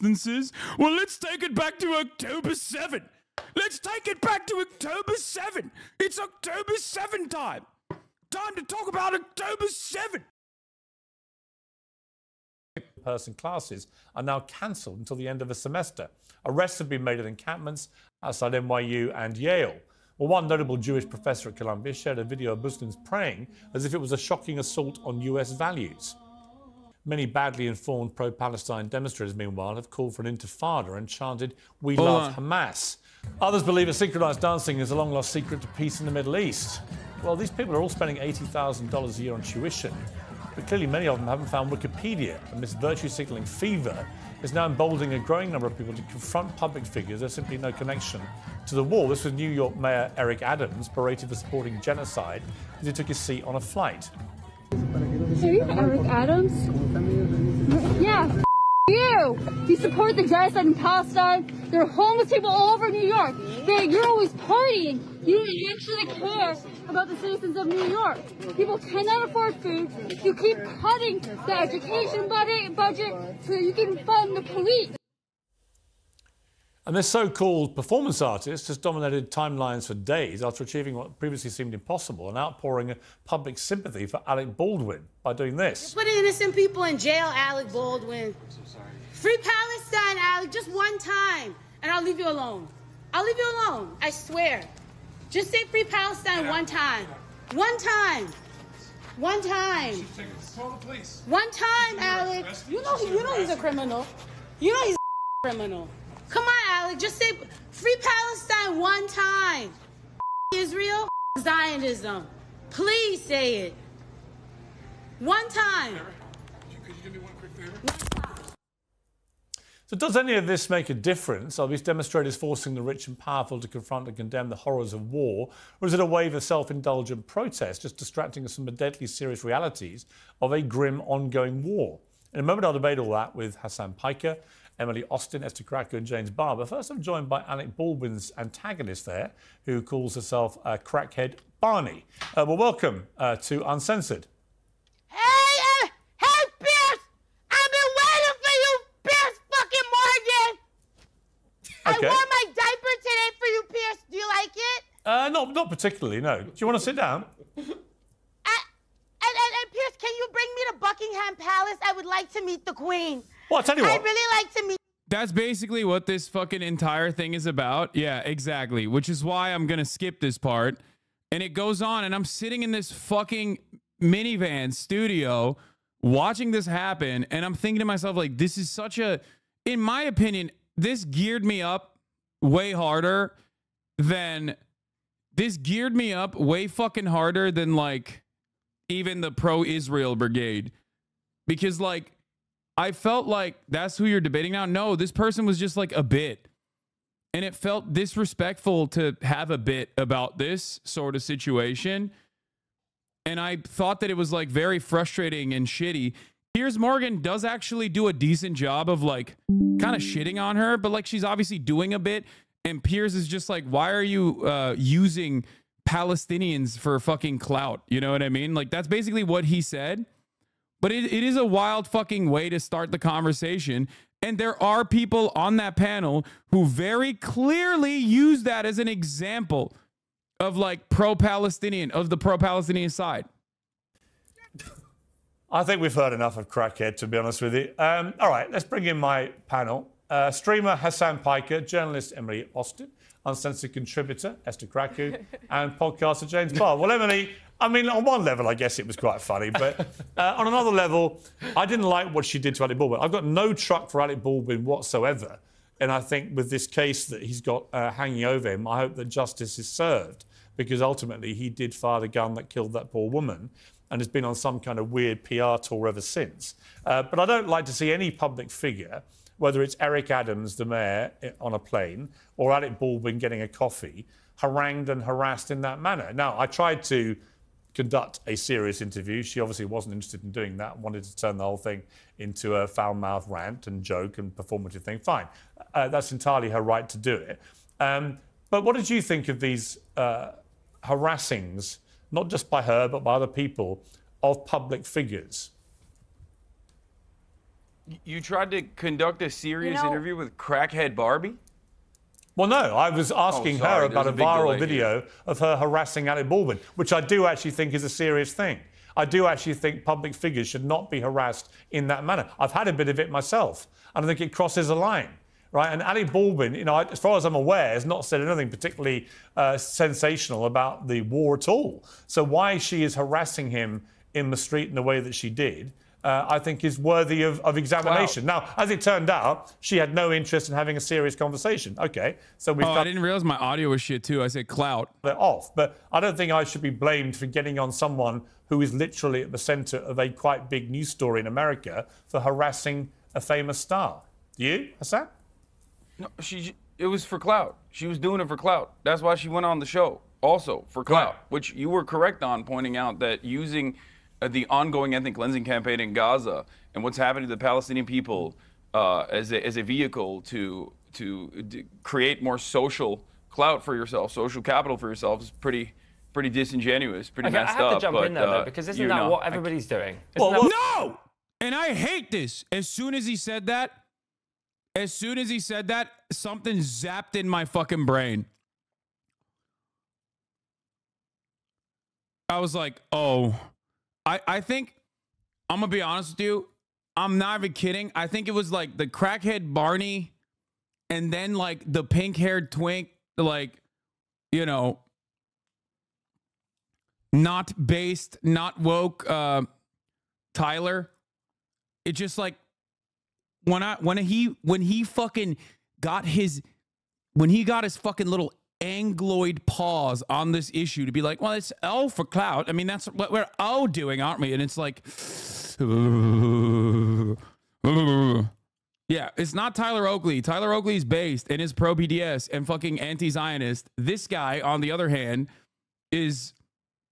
instances? Well, let's take it back to October 7. Let's take it back to October 7. It's October 7 time. Time to talk about October 7. In-person classes are now cancelled until the end of the semester. Arrests have been made at encampments outside NYU and Yale. Well, one notable Jewish professor at Columbia shared a video of Muslims praying as if it was a shocking assault on US values. Many badly informed pro-Palestine demonstrators, meanwhile, have called for an intifada and chanted, "We love Hamas." Others believe that synchronized dancing is a long-lost secret to peace in the Middle East. Well, these people are all spending $80,000 a year on tuition, but clearly many of them haven't found Wikipedia, and this virtue-signaling fever is now emboldening a growing number of people to confront public figures. There's simply no connection to the war. This was New York Mayor Eric Adams, berated for supporting genocide as he took his seat on a flight. Are you Eric Adams? Yeah, you! You support the genocide in Palestine. There are homeless people all over New York. You're always partying. You don't actually care about the citizens of New York. People cannot afford food. You keep cutting the education budget so you can fund the police. And this so-called performance artist has dominated timelines for days after achieving what previously seemed impossible, an outpouring of public sympathy for Alec Baldwin by doing this. You're putting innocent people in jail, Alec Baldwin. I'm so sorry. Free Palestine, Alec, just one time, and I'll leave you alone. I'll leave you alone, I swear. Just say Free Palestine one time. One time. One time. One time, Alec. You know he's a criminal. You know he's a criminal. Come on, Alec, just say Free Palestine one time. Israel, Zionism. Please say it. One time. Could you do me one quick favor? So does any of this make a difference? Are these demonstrators forcing the rich and powerful to confront and condemn the horrors of war? Or is it a wave of self-indulgent protest, just distracting us from the deadly serious realities of a grim ongoing war? In a moment, I'll debate all that with Hasan Piker, Emily Austin, Esther Krakow and James Barber. First, I'm joined by Alec Baldwin's antagonist there, who calls herself crackhead Barney. Well, welcome to Uncensored. Hey, Piers! I've been waiting for you, Piers fucking Morgan! Okay. I wore my diaper today for you, Piers. Do you like it? Not particularly, no. Do you want to sit down? And Piers, can you bring me to Buckingham Palace? I would like to meet the Queen. Well, I'll tell you what. I'd really like to meet. That's basically what this fucking entire thing is about. Yeah, exactly. Which is why I'm going to skip this part. And it goes on, and I'm sitting in this fucking minivan studio watching this happen, and I'm thinking to myself, like, this is such a, in my opinion, this geared me up way harder than, way fucking harder than, like, even the pro-Israel brigade. Because, like, I felt like that's who you're debating now. No, this person was just like a bit. And it felt disrespectful to have a bit about this sort of situation. And I thought that it was like very frustrating and shitty. Piers Morgan does actually do a decent job of like kind of shitting on her, but like she's obviously doing a bit. And Piers is just like, why are you using Palestinians for fucking clout? You know what I mean? Like that's basically what he said. But it is a wild fucking way to start the conversation. And there are people on that panel who very clearly use that as an example of like pro-Palestinian, of the pro-Palestinian side. I think we've heard enough of crackhead, to be honest with you. All right, let's bring in my panel. Streamer Hasan Piker, journalist Emily Austin, uncensored contributor Esther Krakow, and podcaster James Barber. Well, Emily, I mean, on one level, I guess it was quite funny, but on another level, I didn't like what she did to Alec Baldwin. I've got no truck for Alec Baldwin whatsoever. And I think with this case that he's got hanging over him, I hope that justice is served, because ultimately he did fire the gun that killed that poor woman and has been on some kind of weird PR tour ever since. But I don't like to see any public figure, whether it's Eric Adams, the mayor, on a plane, or Alec Baldwin getting a coffee, harangued and harassed in that manner. Now, I tried to conduct a serious interview. She obviously wasn't interested in doing that, wanted to turn the whole thing into a foul-mouthed rant and joke and performative thing. Fine. That's entirely her right to do it. But what did you think of these harassings, not just by her, but by other people, of public figures? You tried to conduct a serious You know- interview with crackhead Barbie? Well, no, I was asking sorry, her about a there's a big viral delay video of her harassing Alec Baldwin, which I do actually think is a serious thing. I do actually think public figures should not be harassed in that manner. I've had a bit of it myself, and I think it crosses a line, right? And Ali Baldwin, you know, as far as I'm aware, has not said anything particularly sensational about the war at all. So why she is harassing him in the street in the way that she did, I think is worthy of examination. Now, as it turned out, she had no interest in having a serious conversation. Okay, so we've I didn't realize my audio was shit too. I said clout. it off. But I don't think I should be blamed for getting on someone who is literally at the centre of a quite big news story in America for harassing a famous star. Do you, Hasan? No, it was for clout. She was doing it for clout. That's why she went on the show, also for clout, Right. which you were correct on pointing out that using the ongoing ethnic cleansing campaign in Gaza and what's happening to the Palestinian people as a vehicle to create more social clout for yourself, social capital for yourself is pretty disingenuous, pretty Okay, I messed have up. to jump but, in there, though, because isn't you that know, what everybody's doing? Well, Isn't that- No! And I hate this. As soon as he said that, something zapped in my fucking brain. I was like, oh, I think, I'm going to be honest with you. I'm not even kidding. I think it was like the crackhead Barney and then like the pink-haired twink, like, you know, not based, not woke, Tyler. It just like when he fucking got his fucking little angloid pause on this issue to be like, well, it's all for clout. I mean, that's what we're all doing, aren't we? And it's like, yeah, it's not Tyler Oakley. Tyler Oakley's based and is pro BDS and fucking anti-Zionist. This guy, on the other hand, is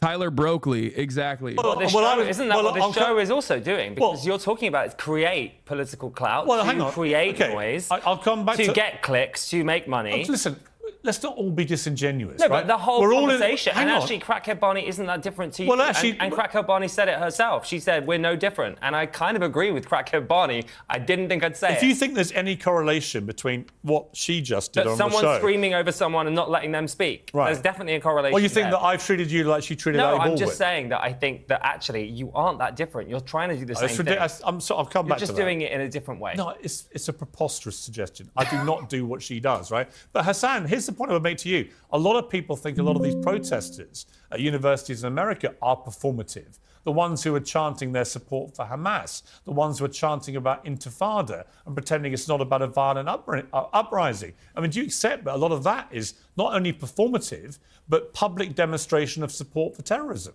Tyler Brokley, exactly. Well, this Well, show, isn't that what this show is also doing? Because Well- you're talking about is create political clout, Well, hang on. create Okay, noise, I'll come back to get clicks, to make money. Listen, let's not all be disingenuous, No, right? but the whole We're all in- conversation, hang and on. actually, Crackhead Barney isn't that different to you. Well, actually- and Crackhead Barney said it herself. She said, we're no different. And I kind of agree with Crackhead Barney. I didn't think I'd say If it. you think there's any correlation between what she just did That on the someone's show... screaming over someone and not letting them speak. Right. There's definitely a correlation. Well, you think there. that I've treated you like she treated No, Ali I'm Baldwin? just saying that I think that actually you aren't that different. You're trying to do the same It's thing. ridiculous. I'll come You're back to just that. doing it in a different way. No, it's a preposterous suggestion. I do not do what she does, right? But Hasan, here's the point I would make to you. A lot of people think a lot of these protesters at universities in America are performative. The ones who are chanting their support for Hamas, the ones who are chanting about intifada and pretending it's not about a violent uprising. I mean, do you accept that a lot of that is not only performative, but public demonstration of support for terrorism?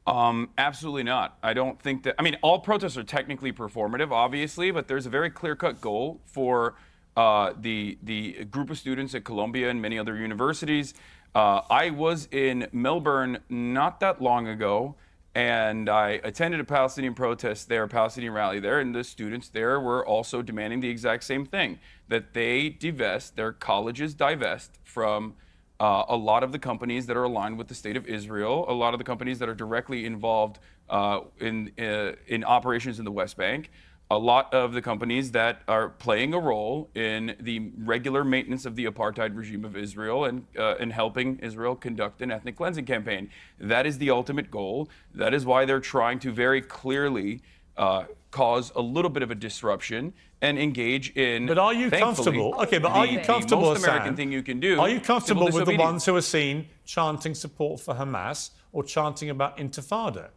Absolutely not. I don't think that. I mean, all protests are technically performative, obviously, but there's a very clear-cut goal for the group of students at Columbia and many other universities. I was in Melbourne not that long ago, and I attended a Palestinian protest there, a Palestinian rally there, and the students there were also demanding the exact same thing, that they divest, their colleges divest from a lot of the companies that are aligned with the state of Israel, a lot of the companies that are directly involved in operations in the West Bank, a lot of the companies that are playing a role in the regular maintenance of the apartheid regime of Israel and helping Israel conduct an ethnic cleansing campaign. That is the ultimate goal. That is why they're trying to very clearly cause a little bit of a disruption and engage in. But are you comfortable? Okay, but are you comfortable, the most American Hasan, thing you can do? Are you comfortable civil with the disobedience. ones who are seen chanting support for Hamas or chanting about intifada?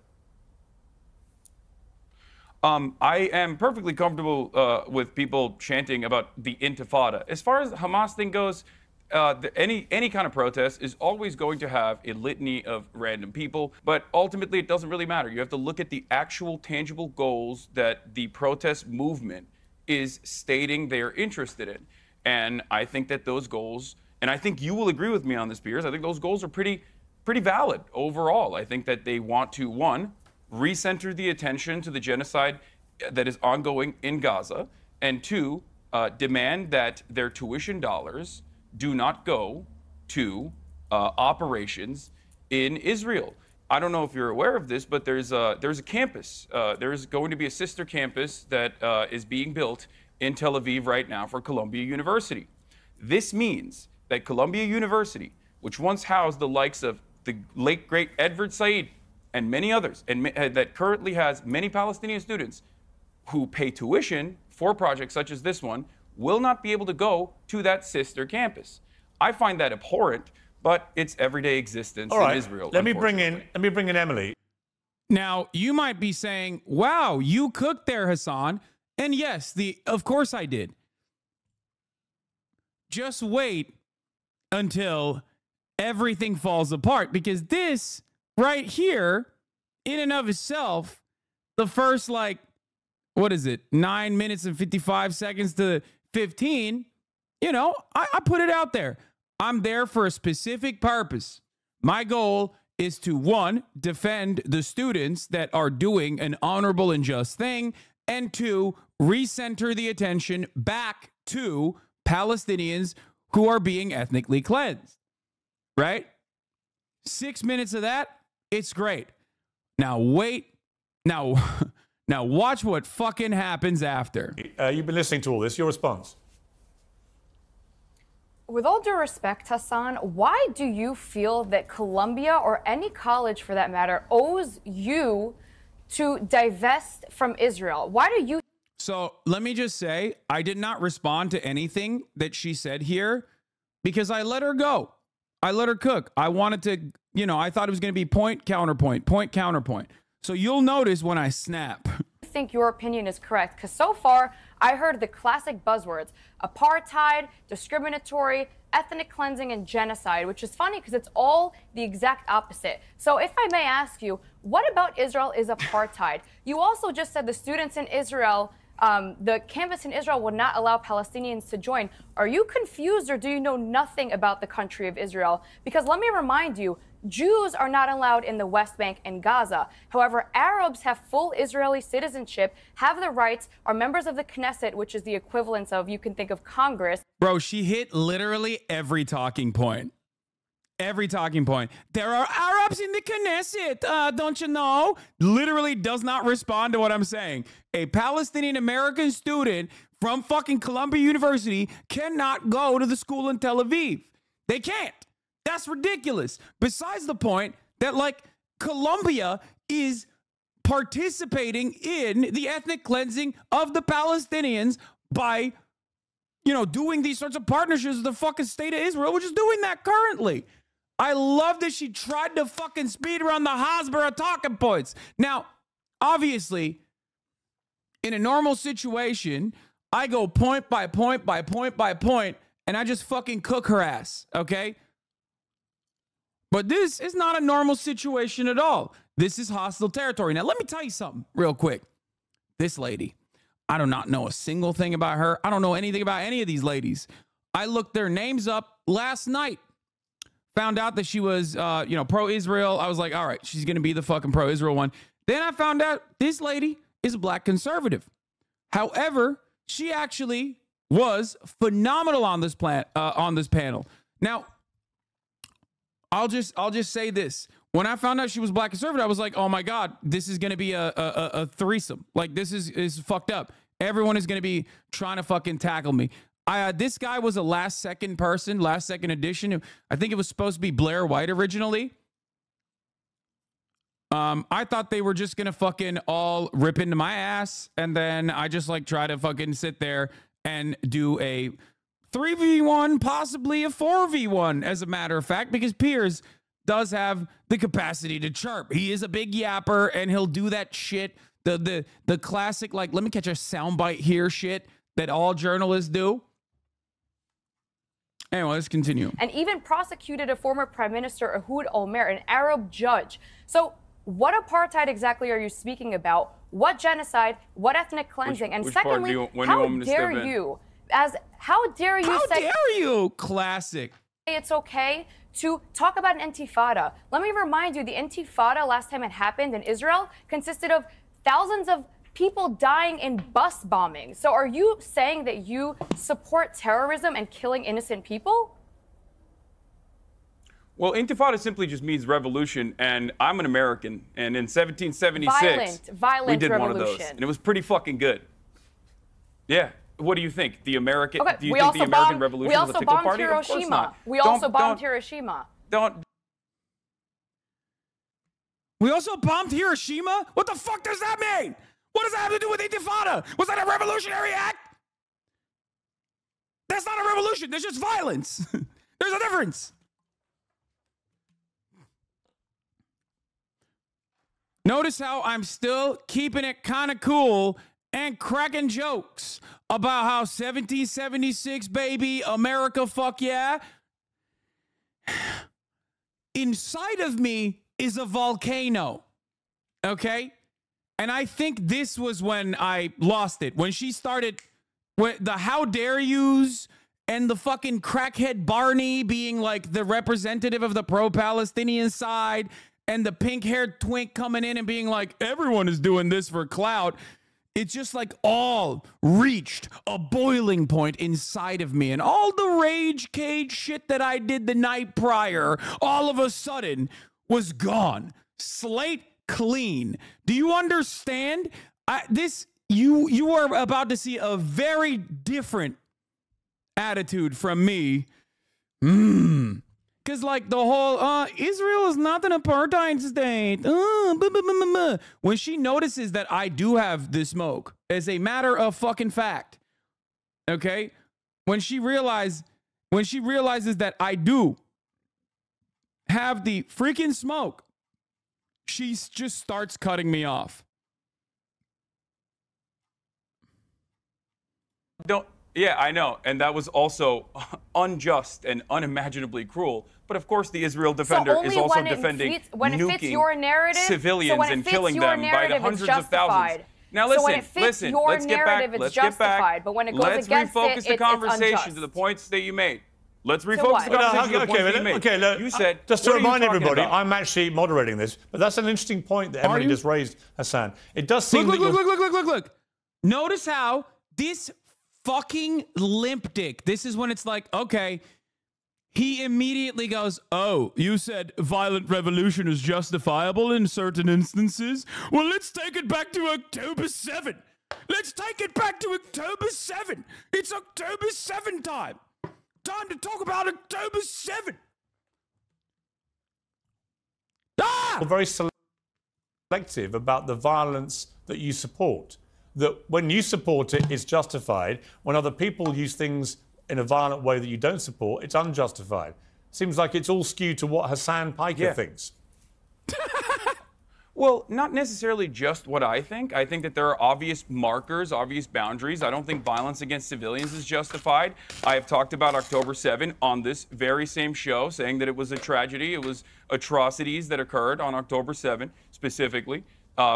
I am perfectly comfortable with people chanting about the intifada. As far as the Hamas thing goes, any kind of protest is always going to have a litany of random people, but ultimately it doesn't really matter. You have to look at the actual tangible goals that the protest movement is stating they're interested in. And I think that those goals, and I think you will agree with me on this, Piers, I think those goals are pretty valid overall. I think that they want to, one, recenter the attention to the genocide that is ongoing in Gaza, and two, demand that their tuition dollars do not go to operations in Israel. I don't know if you're aware of this, but there's a campus. There's going to be a sister campus that is being built in Tel Aviv right now for Columbia University. This means that Columbia University, which once housed the likes of the late great Edward Said and many others, and that currently has many Palestinian students who pay tuition for projects such as this one, will not be able to go to that sister campus. I find that abhorrent, but it's everyday existence in Israel. Let me bring in Emily. Now, you might be saying, wow, you cooked there, Hasan. And yes, of course I did. Just wait until everything falls apart, because this right here, in and of itself, the first, like, what is it, 9 minutes and 55 seconds to 15, you know, I put it out there. I'm there for a specific purpose. My goal is to, one, defend the students that are doing an honorable and just thing, and two, recenter the attention back to Palestinians who are being ethnically cleansed, right? 6 minutes of that, it's great. Now wait, now watch what fucking happens after. You've been listening to all this. Your response? With all due respect, Hasan, why do you feel that Columbia, or any college for that matter, owes you to divest from Israel? Why do you? So let me just say, I did not respond to anything that she said here because I let her go. I let her cook. I wanted to, you know, I thought it was going to be point, counterpoint, point, counterpoint. So you'll notice when I snap. I think your opinion is correct, because so far I heard the classic buzzwords: apartheid, discriminatory, ethnic cleansing, and genocide, which is funny because it's all the exact opposite. So if I may ask you, what about Israel is apartheid? You also just said the students in Israel, the campus in Israel would not allow Palestinians to join. Are you confused, or do you know nothing about the country of Israel? Because let me remind you, Jews are not allowed in the West Bank and Gaza. However, Arabs have full Israeli citizenship, have the rights, are members of the Knesset, which is the equivalent of, you can think of, Congress. Bro, she hit literally every talking point. Every talking point. There are Arabs in the Knesset, don't you know? Literally does not respond to what I'm saying. A Palestinian American student from fucking Columbia University cannot go to the school in Tel Aviv. They can't. That's ridiculous. Besides the point that, like, Columbia is participating in the ethnic cleansing of the Palestinians by, you know, doing these sorts of partnerships with the fucking state of Israel, which is doing that currently. I love that she tried to fucking speed around the Hasbara talking points. Now, obviously, in a normal situation, I go point by point by point by point, and I just fucking cook her ass, okay? But this is not a normal situation at all. This is hostile territory. Now, let me tell you something real quick. This lady, I do not know a single thing about her. I don't know anything about any of these ladies. I looked their names up last night. Found out that she was, you know, pro-Israel. I was like, all right, she's going to be the fucking pro-Israel one. Then I found out this lady is a black conservative. However, she actually was phenomenal on this panel. Now, I'll just say this. When I found out she was black conservative, I was like, oh my God, this is going to be a threesome. Like, this is fucked up. Everyone is going to be trying to fucking tackle me. This guy was a last second addition. I think it was supposed to be Blair White originally. I thought they were just going to fucking all rip into my ass. And then I just like try to fucking sit there and do a 3v1, possibly a 4v1, as a matter of fact, because Piers does have the capacity to chirp. He is a big yapper, and he'll do that shit, the classic, like, let me catch a soundbite here shit that all journalists do. Anyway, let's continue. And even prosecuted a former Prime Minister, Ehud Olmert, an Arab judge. So what apartheid exactly are you speaking about? What genocide? What ethnic cleansing? And secondly, how dare you? How dare you? Classic. It's okay to talk about an intifada. Let me remind you, the intifada last time it happened in Israel consisted of thousands of people dying in bus bombings. So are you saying that you support terrorism and killing innocent people? Well, intifada simply just means revolution, and I'm an American, and in 1776, violent we did revolution. one of those, and it was pretty fucking good. Yeah. What do you think? The American? Okay, do you think the American Revolution was a tickle party? Of course not. We also bombed Hiroshima. We also bombed Hiroshima? What the fuck does that mean? What does that have to do with intifada? Was that a revolutionary act? That's not a revolution. There's just violence. There's a difference. Notice how I'm still keeping it kind of cool and cracking jokes about how 1776, baby, America, fuck yeah. Inside of me is a volcano, okay? And I think this was when I lost it. When she started, the how dare yous and the fucking crackhead Barney being like the representative of the pro-Palestinian side, and the pink-haired twink coming in and being like, everyone is doing this for clout. It's just like all reached a boiling point inside of me. And all the rage cage shit that I did the night prior, all of a sudden was gone. Slate clean. Do you understand? You are about to see a very different attitude from me. Because, like, the whole, Israel is not an apartheid state. When she notices that I do have the smoke, as a matter of fucking fact, okay? When she realizes that I do have the freaking smoke, she just starts cutting me off. Yeah, I know. And that was also unjust and unimaginably cruel. But of course, the Israel Defender is also defending nuking civilians and killing them by the hundreds of thousands. Now listen, let's get back. But when it goes let's against refocus the conversation to the points that you made. Let's refocus the conversation to the points that you made. Okay, look, you said, just to remind everybody, I'm actually moderating this, but that's an interesting point that Emily just raised, Hasan. It does seem look. Notice how this fucking limp dick, this is when it's like, okay, he immediately goes, oh, you said violent revolution is justifiable in certain instances? Well, let's take it back to October 7. Let's take it back to October 7. It's October 7 time. Time to talk about October 7. Very selective about the violence that you support. That when you support it, it's justified. When other people use things in a violent way that you don't support, it's unjustified. Seems like it's all skewed to what Hasan Piker thinks. Well, not necessarily just what I think. I think that there are obvious markers, obvious boundaries. I don't think violence against civilians is justified. I have talked about October 7 on this very same show, saying that it was a tragedy. It was atrocities that occurred on October 7 specifically.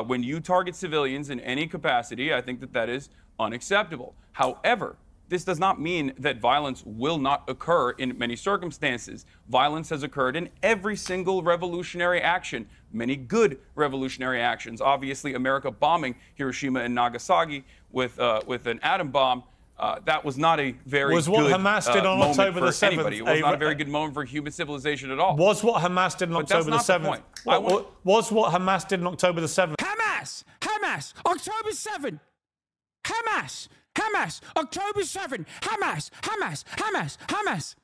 When you target civilians in any capacity, I think that that is unacceptable. However, this does not mean that violence will not occur in many circumstances. Violence has occurred in every single revolutionary action, many good revolutionary actions. Obviously, America bombing Hiroshima and Nagasaki with an atom bomb, that was not a very good Hamas did on moment October for the 7th. anybody. It was not a very good moment for human civilization at all. Was what Hamas did on October the 7th. Was what Hamas did on October the 7th. Hamas, October 7. Hamas, October 7. Hamas.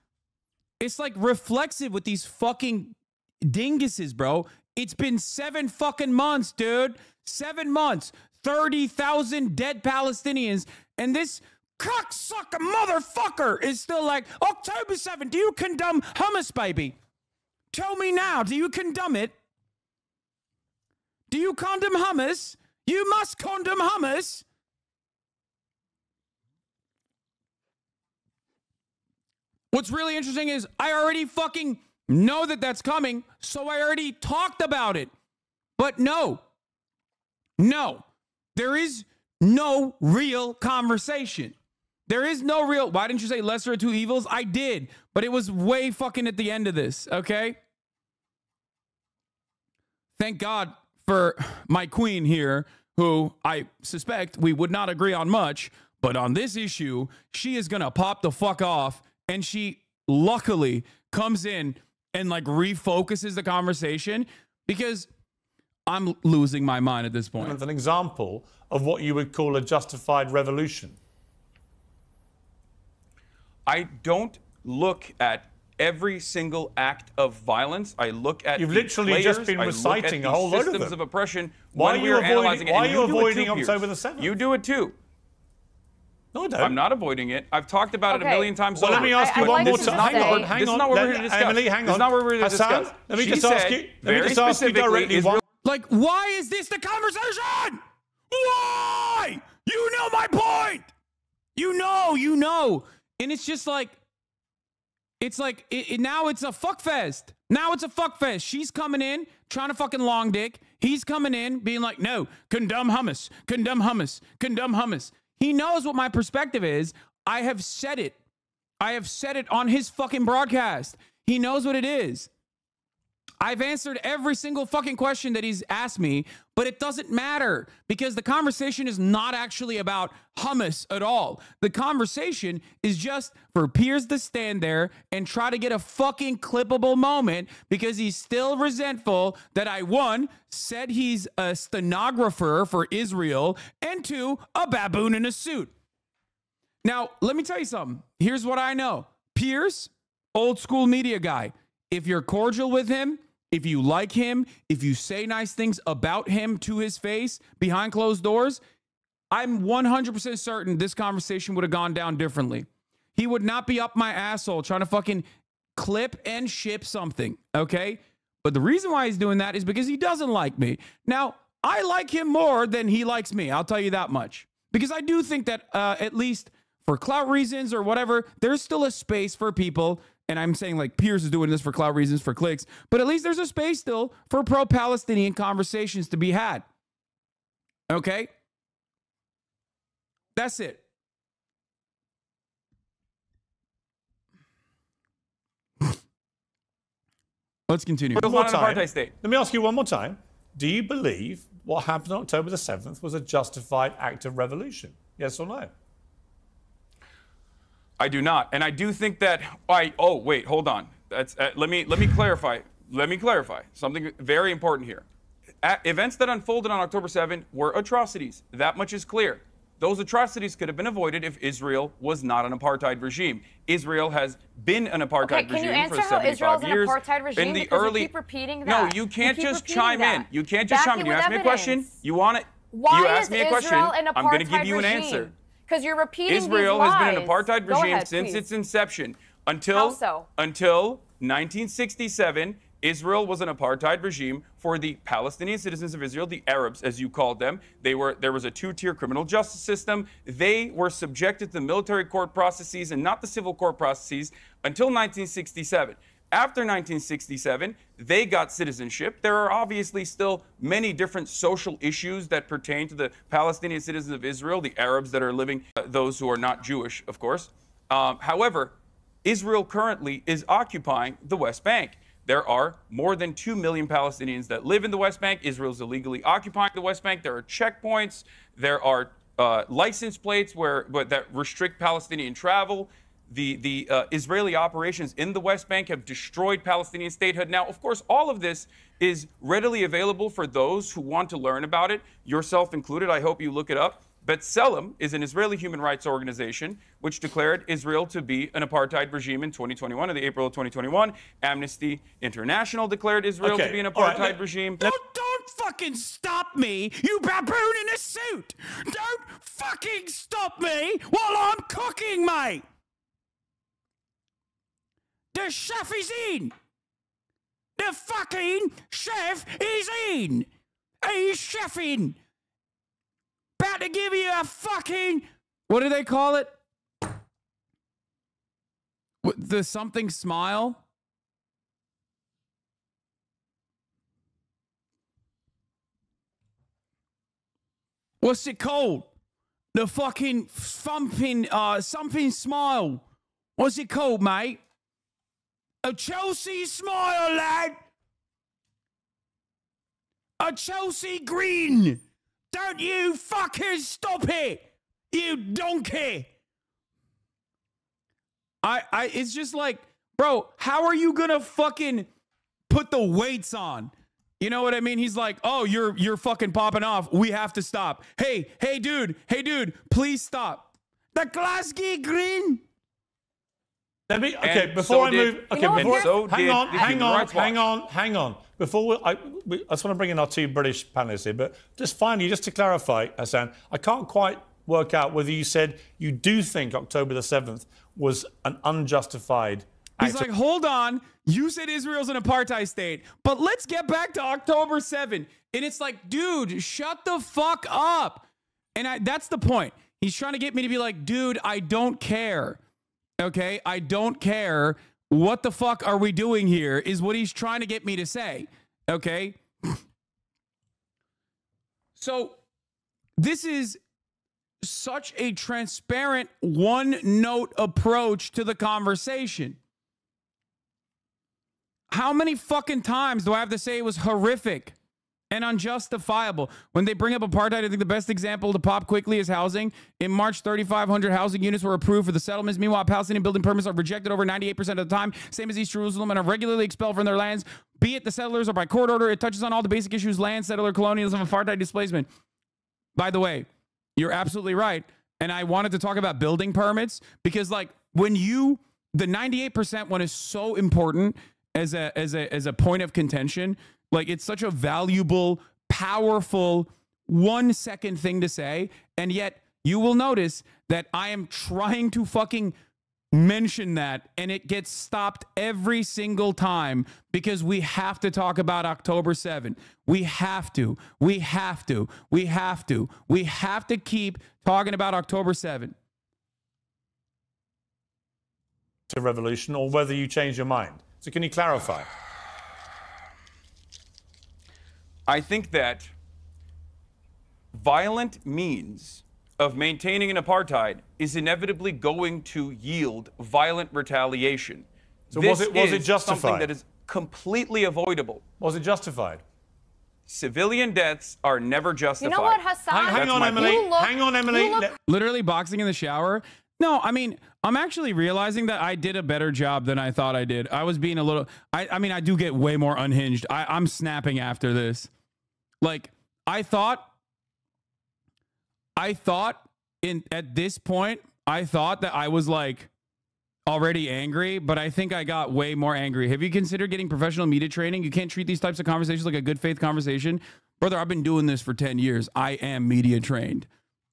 It's like reflexive with these fucking dinguses, bro. It's been 7 fucking months, dude. 7 months. 30,000 dead Palestinians. And this cocksucker motherfucker is still like, October 7, do you condemn Hamas, baby? Tell me now, do you condemn it? Do you condemn Hamas? You must condemn Hamas. What's really interesting is I already fucking know that that's coming, so I already talked about it. But no, there is no real conversation. There is no real, why didn't you say lesser of two evils? I did, but it was way fucking at the end of this, okay? Thank God for my queen here, who I suspect we would not agree on much, but on this issue, she is gonna pop the fuck off. And she luckily comes in and like refocuses the conversation, because I'm losing my mind at this point. It's an example of what you would call a justified revolution. I don't look at every single act of violence. I look at You've the literally players, just been I look reciting at a whole the load of systems them. of oppression. Why when are we you are avoiding- analyzing it. why And are you do it avoiding too, Piers. October the 7th? You do it too. No, I don't. I'm not avoiding it. I've talked about it a Okay. million times Well, over. let me ask you I'd one like more to time. just Hang say- on, hang This on. is not what we're here to discuss. Emily, hang on. This is not what we're here to Hasan, discuss. let me She just said ask you. Let me very just ask you specifically, directly Israel- one. Like, why is this the conversation? Why? You know my point. You know. And it's just like, now it's a fuck fest. Now it's a fuck fest. She's coming in, trying to fucking long dick. He's coming in, being like, no, condemn hummus, condemn hummus, condemn hummus. He knows what my perspective is. I have said it. I have said it on his fucking broadcast. He knows what it is. I've answered every single fucking question that he's asked me, but it doesn't matter because the conversation is not actually about hummus at all. The conversation is just for Piers to stand there and try to get a fucking clippable moment because he's still resentful that I, one, said he's a stenographer for Israel, and two, a baboon in a suit. Now, let me tell you something. Here's what I know. Piers, old school media guy. If you're cordial with him, if you like him, if you say nice things about him to his face behind closed doors, I'm 100% certain this conversation would have gone down differently. He would not be up my asshole trying to fucking clip and ship something, okay? But the reason why he's doing that is because he doesn't like me. Now, I like him more than he likes me. I'll tell you that much. Because I do think that at least for clout reasons or whatever, there's still a space for people. And I'm saying like Piers is doing this for clout reasons, for clicks, but at least there's a space still for pro-Palestinian conversations to be had. Okay? That's it. Let's continue. Israel's not an apartheid state. Let me ask you one more time. Do you believe what happened on October the 7th was a justified act of revolution? Yes or no? I do not, and I do think that. Oh, wait, hold on. That's let me clarify. Let me clarify something very important here. Events that unfolded on October 7 were atrocities. That much is clear. Those atrocities could have been avoided if Israel was not an apartheid regime. Israel has been an apartheid regime for 75 years. Can you answer how Israel's an apartheid regime? In the because early, you keep repeating that. No, you can't just chime in. You can't just chime in. You ask me a question. You want it? Why you ask is me a question. Israel an apartheid I'm going to give you an answer. Because you're repeating Israel these has lies. been an apartheid Go regime ahead, since please. its inception. Until 1967, Israel was an apartheid regime for the Palestinian citizens of Israel, the Arabs, as you called them. There was a two-tier criminal justice system. They were subjected to the military court processes and not the civil court processes until 1967. After 1967, they got citizenship. There are obviously still many different social issues that pertain to the Palestinian citizens of Israel, the Arabs that are living, those who are not Jewish, of course. However, Israel currently is occupying the West Bank. There are more than 2 million Palestinians that live in the West Bank. Israel's illegally occupying the West Bank. There are checkpoints. There are license plates that restrict Palestinian travel. The Israeli operations in the West Bank have destroyed Palestinian statehood. Now, of course, all of this is readily available for those who want to learn about it, yourself included. I hope you look it up. B'Tselem is an Israeli human rights organization which declared Israel to be an apartheid regime in 2021, in the April of 2021. Amnesty International declared Israel to be an apartheid regime. Don't fucking stop me, you baboon in a suit! Don't fucking stop me while I'm cooking, mate! The chef is in! The fucking chef is in! He's chefing! About to give you a fucking... What do they call it? The something smile? What's it called? The fucking something smile. What's it called, mate? A Chelsea smile, lad. A Chelsea green. Don't you fuckers stop it, you donkey. It's just like, bro, how are you gonna fucking put the weights on? You know what I mean? He's like, oh, you're fucking popping off. We have to stop. Hey, dude, please stop. The Glasgow Green. Let me, okay, And before so I did- move, okay, and before, so did the hang Human Rights Watch. on. Before I just want to bring in our two British panelists here, but just finally, just to clarify, Hasan, I can't quite work out whether you said you do think October the 7th was an unjustified act. He's like, hold on. You said Israel's an apartheid state, but let's get back to October 7th. And it's like, dude, shut the fuck up. And that's the point. He's trying to get me to be like, dude, I don't care. Okay, I don't care. What the fuck are we doing here is what he's trying to get me to say. Okay. So this is such a transparent one-note approach to the conversation. How many fucking times do I have to say it was horrific and unjustifiable? When they bring up apartheid, I think the best example to pop quickly is housing. In March, 3,500 housing units were approved for the settlements. Meanwhile, Palestinian building permits are rejected over 98% of the time, same as East Jerusalem, and are regularly expelled from their lands, be it the settlers or by court order. It touches on all the basic issues: land, settler, colonialism, apartheid, displacement. By the way, you're absolutely right. And I wanted to talk about building permits because, like, when the 98% one is so important as a point of contention. Like, it's such a valuable, powerful 1 second thing to say. And yet you will notice that I am trying to fucking mention that, and it gets stopped every single time because we have to talk about October 7th. We have to keep talking about October 7th. To revolution, or whether you change your mind. So can you clarify? I think that violent means of maintaining an apartheid is inevitably going to yield violent retaliation. So this was it justified? Something that is completely avoidable. Was it justified? Civilian deaths are never justified. You know what, Hasan? Hang on, Emily. Hang on, Emily. Literally boxing in the shower. No, I mean, I'm actually realizing that I did a better job than I thought I did. I was being a little, I mean, I do get way more unhinged. I'm snapping after this. Like, I thought at this point, I thought that I was like already angry, but I think I got way more angry. Have you considered getting professional media training? You can't treat these types of conversations like a good faith conversation. Brother, I've been doing this for 10 years. I am media trained.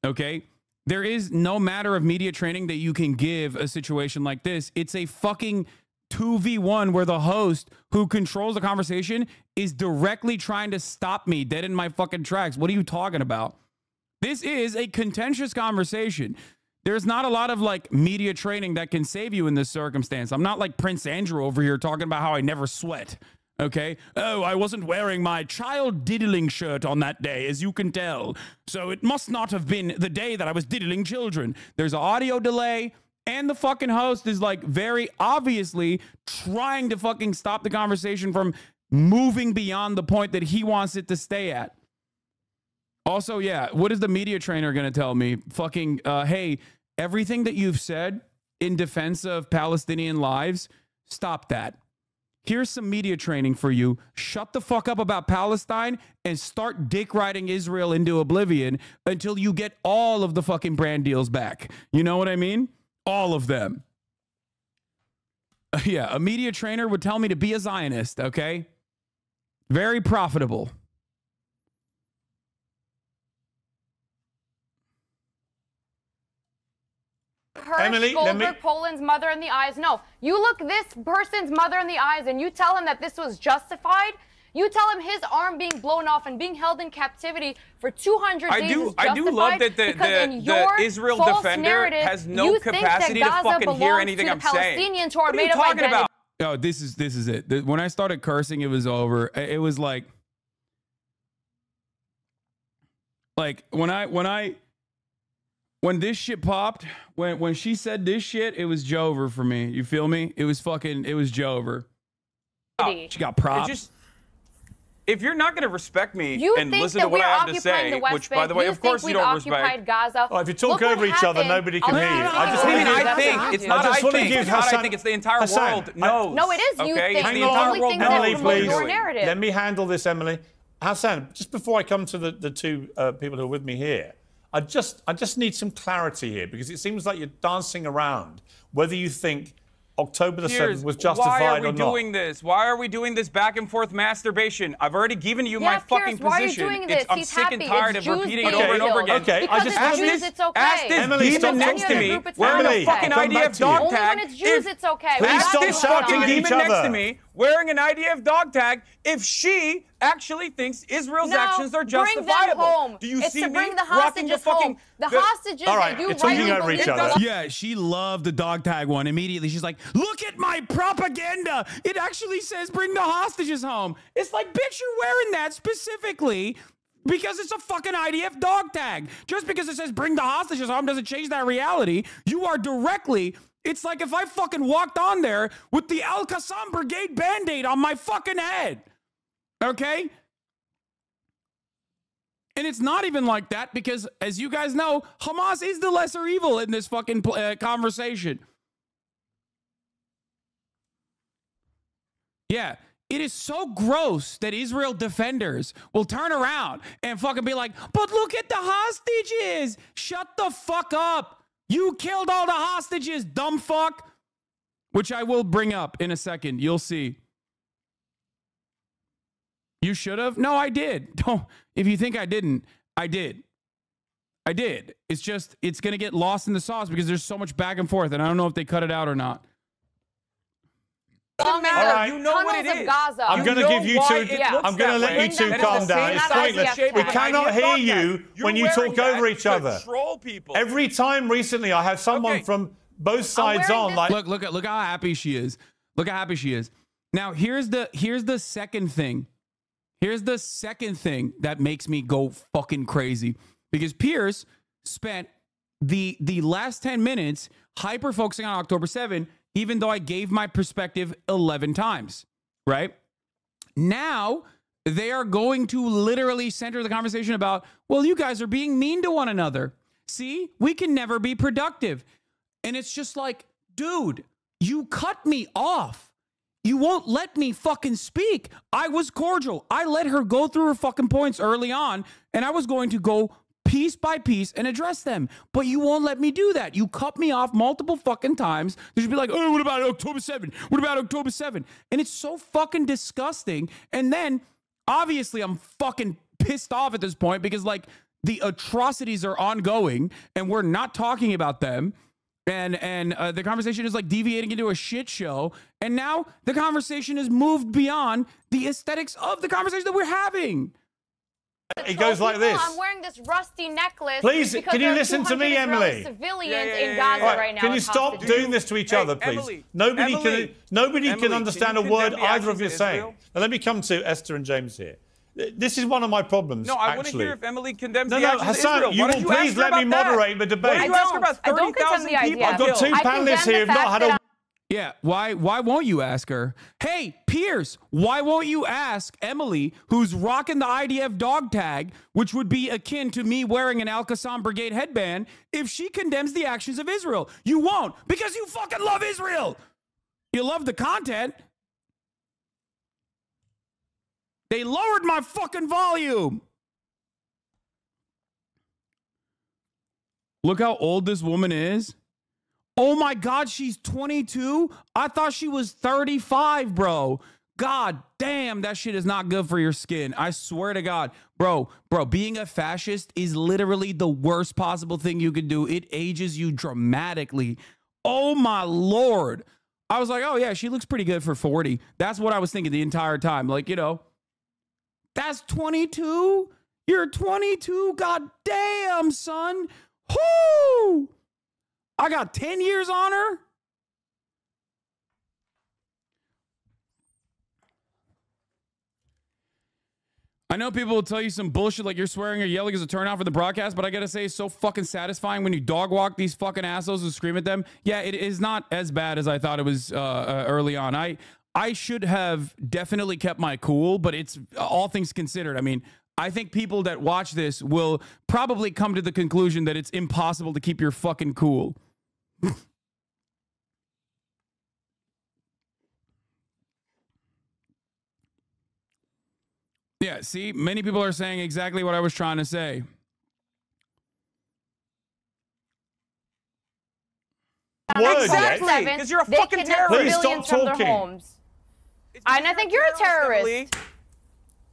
Okay? There is no matter of media training that you can give a situation like this. It's a fucking 2v1 where the host who controls the conversation is directly trying to stop me dead in my fucking tracks. What are you talking about? This is a contentious conversation. There's not a lot of like media training that can save you in this circumstance. I'm not like Prince Andrew over here talking about how I never sweat. Okay. Oh, I wasn't wearing my child diddling shirt on that day, as you can tell. So it must not have been the day that I was diddling children. There's an audio delay, and the fucking host is like very obviously trying to fucking stop the conversation from moving beyond the point that he wants it to stay at. Also, yeah, what is the media trainer going to tell me? Fucking, hey, everything that you've said in defense of Palestinian lives, stop that. Here's some media training for you. Shut the fuck up about Palestine and start dick riding Israel into oblivion until you get all of the fucking brand deals back. You know what I mean? All of them. Yeah, a media trainer would tell me to be a Zionist, okay? Very profitable. Emily, Goldberg, Poland's mother in the eyes. No, you look this person's mother in the eyes and you tell him that this was justified. You tell him his arm being blown off and being held in captivity for 200 days is justified. I do love that the Israel defender has no capacity to fucking hear anything I'm saying. What are you talking about? Oh, this is it. When I started cursing, it was over. It was like when this shit popped, when she said this shit, it was Jover for me. You feel me? It was Jover. She got props. if you're not going to respect me You and think listen that to what we're I have to occupying say, the West which, by Bank? the way, You of course think you don't we've occupied respect. Gaza? Oh, if you talk Look what over each other, happened. nobody can hear you. I just Oh, mean, no, I that's think not it's you. not I just I wanna think. give It's not I Hasan- think. It's the entire Hasan, world knows. No, it is you okay? think. It's the You entire only world think that knows Emily, from what your we're please. doing. narrative. Let me handle this, Emily. Hassan, just before I come to the two people who are with me here, I just need some clarity here because it seems like you're dancing around whether you think October the 7th was justified why are we or not. doing this? Why are we doing this back and forth masturbation? I've already given you my Piers, fucking why are you position. doing this? I'm He's sick and happy. tired It's of Jews repeating it being over and over killed. again. Okay, Because just it's ask Jews, this- it's okay. Ask this Emily, demon stop next to talking. me Group, it's wearing not a Emily, fucking I'll come back IDF to you. dog Only tag. when it's Jews, it's okay. Please Ask stop this shouting fucking at each demon next other. to me wearing an IDF dog tag if she actually thinks Israel's actions are justifiable. Bring them home. Do you it's see to bring me the rocking hostages the fucking home. The hostages All right, that you you're talking rightly over each believe other. Yeah, she loved the dog tag one. Immediately, she's like, look at my propaganda. It actually says bring the hostages home. It's like, bitch, you're wearing that specifically because it's a fucking IDF dog tag. Just because it says bring the hostages home doesn't change that reality. You are directly, it's like if I fucking walked on there with the Al Qassam Brigade Band-Aid on my fucking head. Okay? And it's not even like that because, as you guys know, Hamas is the lesser evil in this fucking conversation. Yeah, it is so gross that Israel defenders will turn around and fucking be like, but look at the hostages. Shut the fuck up. You killed all the hostages, dumb fuck. Which I will bring up in a second. You'll see. You should have? No, I did. Don't. If you think I didn't, I did. I did. It's just, it's going to get lost in the sauce because there's so much back and forth, and I don't know if they cut it out or not. All right. You know what it tunnels of is. Gaza. I'm going to give you two. Yeah. I'm going to let you two calm down. It's pointless. We cannot hear you when you talk over each other. Troll people. Every time recently, I have someone from both sides on. Like, Look how happy she is. Look how happy she is. Now here's the second thing. Here's the second thing that makes me go fucking crazy because Piers spent the last 10 minutes hyper focusing on October 7, even though I gave my perspective 11 times, right? Now they are going to literally center the conversation about, well, you guys are being mean to one another. See, we can never be productive. And it's just like, dude, you cut me off. You won't let me fucking speak. I was cordial. I let her go through her fucking points early on, and I was going to go piece by piece and address them. But you won't let me do that. You cut me off multiple fucking times. You should be like, oh, what about October 7? What about October 7? And it's so fucking disgusting. And then, obviously, I'm fucking pissed off at this point because, like, the atrocities are ongoing, and we're not talking about them. And the conversation is like deviating into a shit show. And now the conversation has moved beyond the aesthetics of the conversation that we're having. it goes like this. I'm wearing this rusty necklace. Please, because can you there are listen to 200 me, Israeli Emily? Civilians Yeah, in Gaza All right, right now. can you as stop hostages. doing this to each other, please? Emily, Nobody Emily, can Emily, understand a can you word condemn the either of actions you of saying. Israel? Now, let me come to Esther and James here. This is one of my problems. No, I want to actually. hear if Emily condemns No, the no, actions of Hassan, Israel. you Why will don't you ask please her let me about that? moderate the debate. Why don't you ask her about I don't condemn 30,000 the idea. people I've got two I panelists condemn here the who've not fact had that a... Yeah, why won't you ask her? Hey, Piers, why won't you ask Emily, who's rocking the IDF dog tag, which would be akin to me wearing an Al Qassam Brigade headband, if she condemns the actions of Israel? You won't, because you fucking love Israel. You love the content. They lowered my fucking volume. Look how old this woman is. Oh my God, she's 22? I thought she was 35, bro. God damn, that shit is not good for your skin. I swear to God. Bro, being a fascist is literally the worst possible thing you could do. It ages you dramatically. Oh my Lord. I was like, oh yeah, she looks pretty good for 40. That's what I was thinking the entire time. Like, you know, that's 22? You're 22? God damn, son. Whoo! I got 10 years on her. I know people will tell you some bullshit like you're swearing or yelling is a turnoff for the broadcast, but I gotta say it's so fucking satisfying when you dog walk these fucking assholes and scream at them. Yeah, it is not as bad as I thought it was early on. I should have definitely kept my cool, but it's all things considered. I mean, I think people that watch this will probably come to the conclusion that it's impossible to keep your fucking cool. Yeah, see, many people are saying exactly what I was trying to say. Exactly, because you're a they fucking kidnap terrorist. civilians Stop from their talking. homes. And I think you're a terrorist.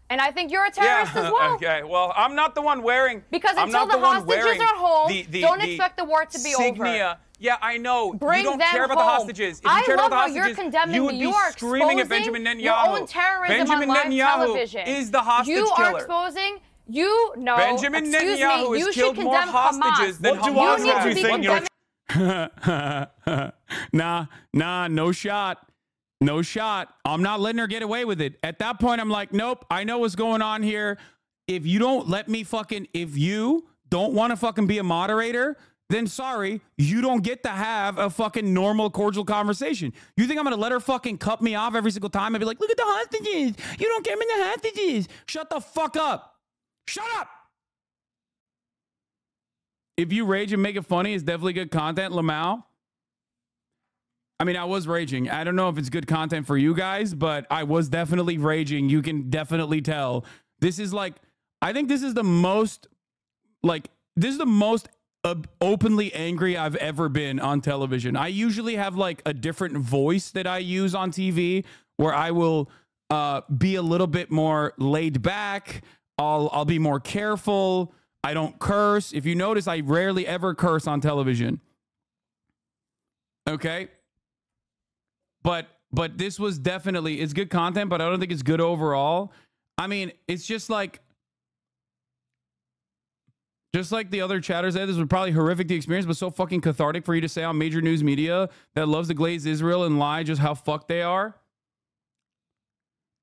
And I think you're a terrorist as well. Okay, well, I'm not the one wearing. Because I'm until not the one hostages wearing are home, the don't expect the war to be insignia. over. Yeah, I know. Bring you don't them care about the home. hostages. If you I cared love about how the you're hostages, condemning you would me. be You are screaming at exposing Benjamin your Netanyahu. own terrorism Benjamin on live Netanyahu television. is the hostage you killer. are exposing. You know. Benjamin excuse Netanyahu me, has you killed should more condemn hostages Hamas. than What do Hamas I You have? need You to be think you're condemning. Nah, no shot. No shot. I'm not letting her get away with it. At that point, I'm like, nope, I know what's going on here. If you don't let me if you don't want to fucking be a moderator, then sorry, you don't get to have a fucking normal, cordial conversation. You think I'm going to let her fucking cut me off every single time and be like, look at the hostages. You don't care about the hostages. Shut the fuck up. Shut up. If you rage and make it funny, it's definitely good content, Lamau. I mean, I was raging. I don't know if it's good content for you guys, but I was definitely raging. You can definitely tell. This is like, I think this is the most, openly angry I've ever been on television. I usually have like a different voice that I use on TV where I will be a little bit more laid back. I'll be more careful. I don't curse. If you notice, I rarely ever curse on television. Okay? But this was definitely, it's good content, but I don't think it's good overall. I mean, it's just like the other chatters said, this was probably horrific to experience, but so fucking cathartic for you to say on major news media that loves to glaze Israel and lie just how fucked they are.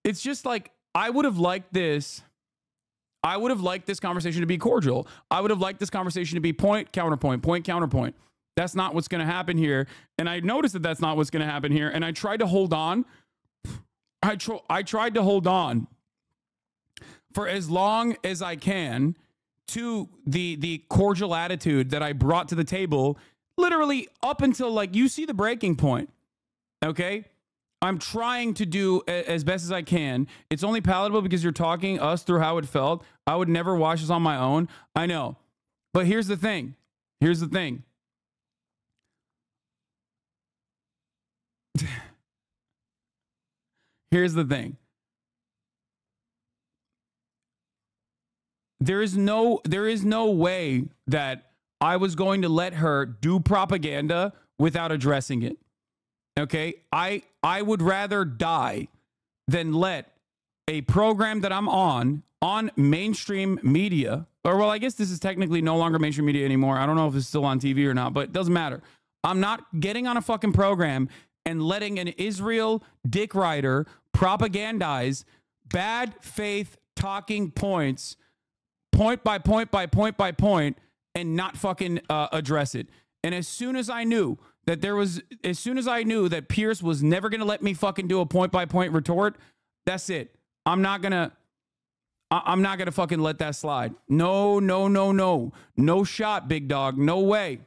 It's just like, I would have liked this conversation to be cordial. I would have liked this conversation to be point, counterpoint, point, counterpoint. That's not what's going to happen here. And I noticed that that's not what's going to happen here. And I tried to hold on. I tried to hold on for as long as I can to the cordial attitude that I brought to the table, literally up until, like, you see the breaking point. Okay? I'm trying to do as best as I can. It's only palatable because you're talking us through how it felt. I would never watch this on my own. I know. But here's the thing. Here's the thing. Here's the thing. There is no way that I was going to let her do propaganda without addressing it. Okay? I would rather die than let a program that I'm on mainstream media, or, well, I guess this is technically no longer mainstream media anymore. I don't know if it's still on TV or not, but it doesn't matter. I'm not getting on a fucking program and letting an Israel dick rider propagandize bad faith talking points, point by point by point by point, and not fucking address it. And as soon as I knew that Piers was never going to let me fucking do a point by point retort, that's it. I'm not going to fucking let that slide. No. No shot, big dog. No way.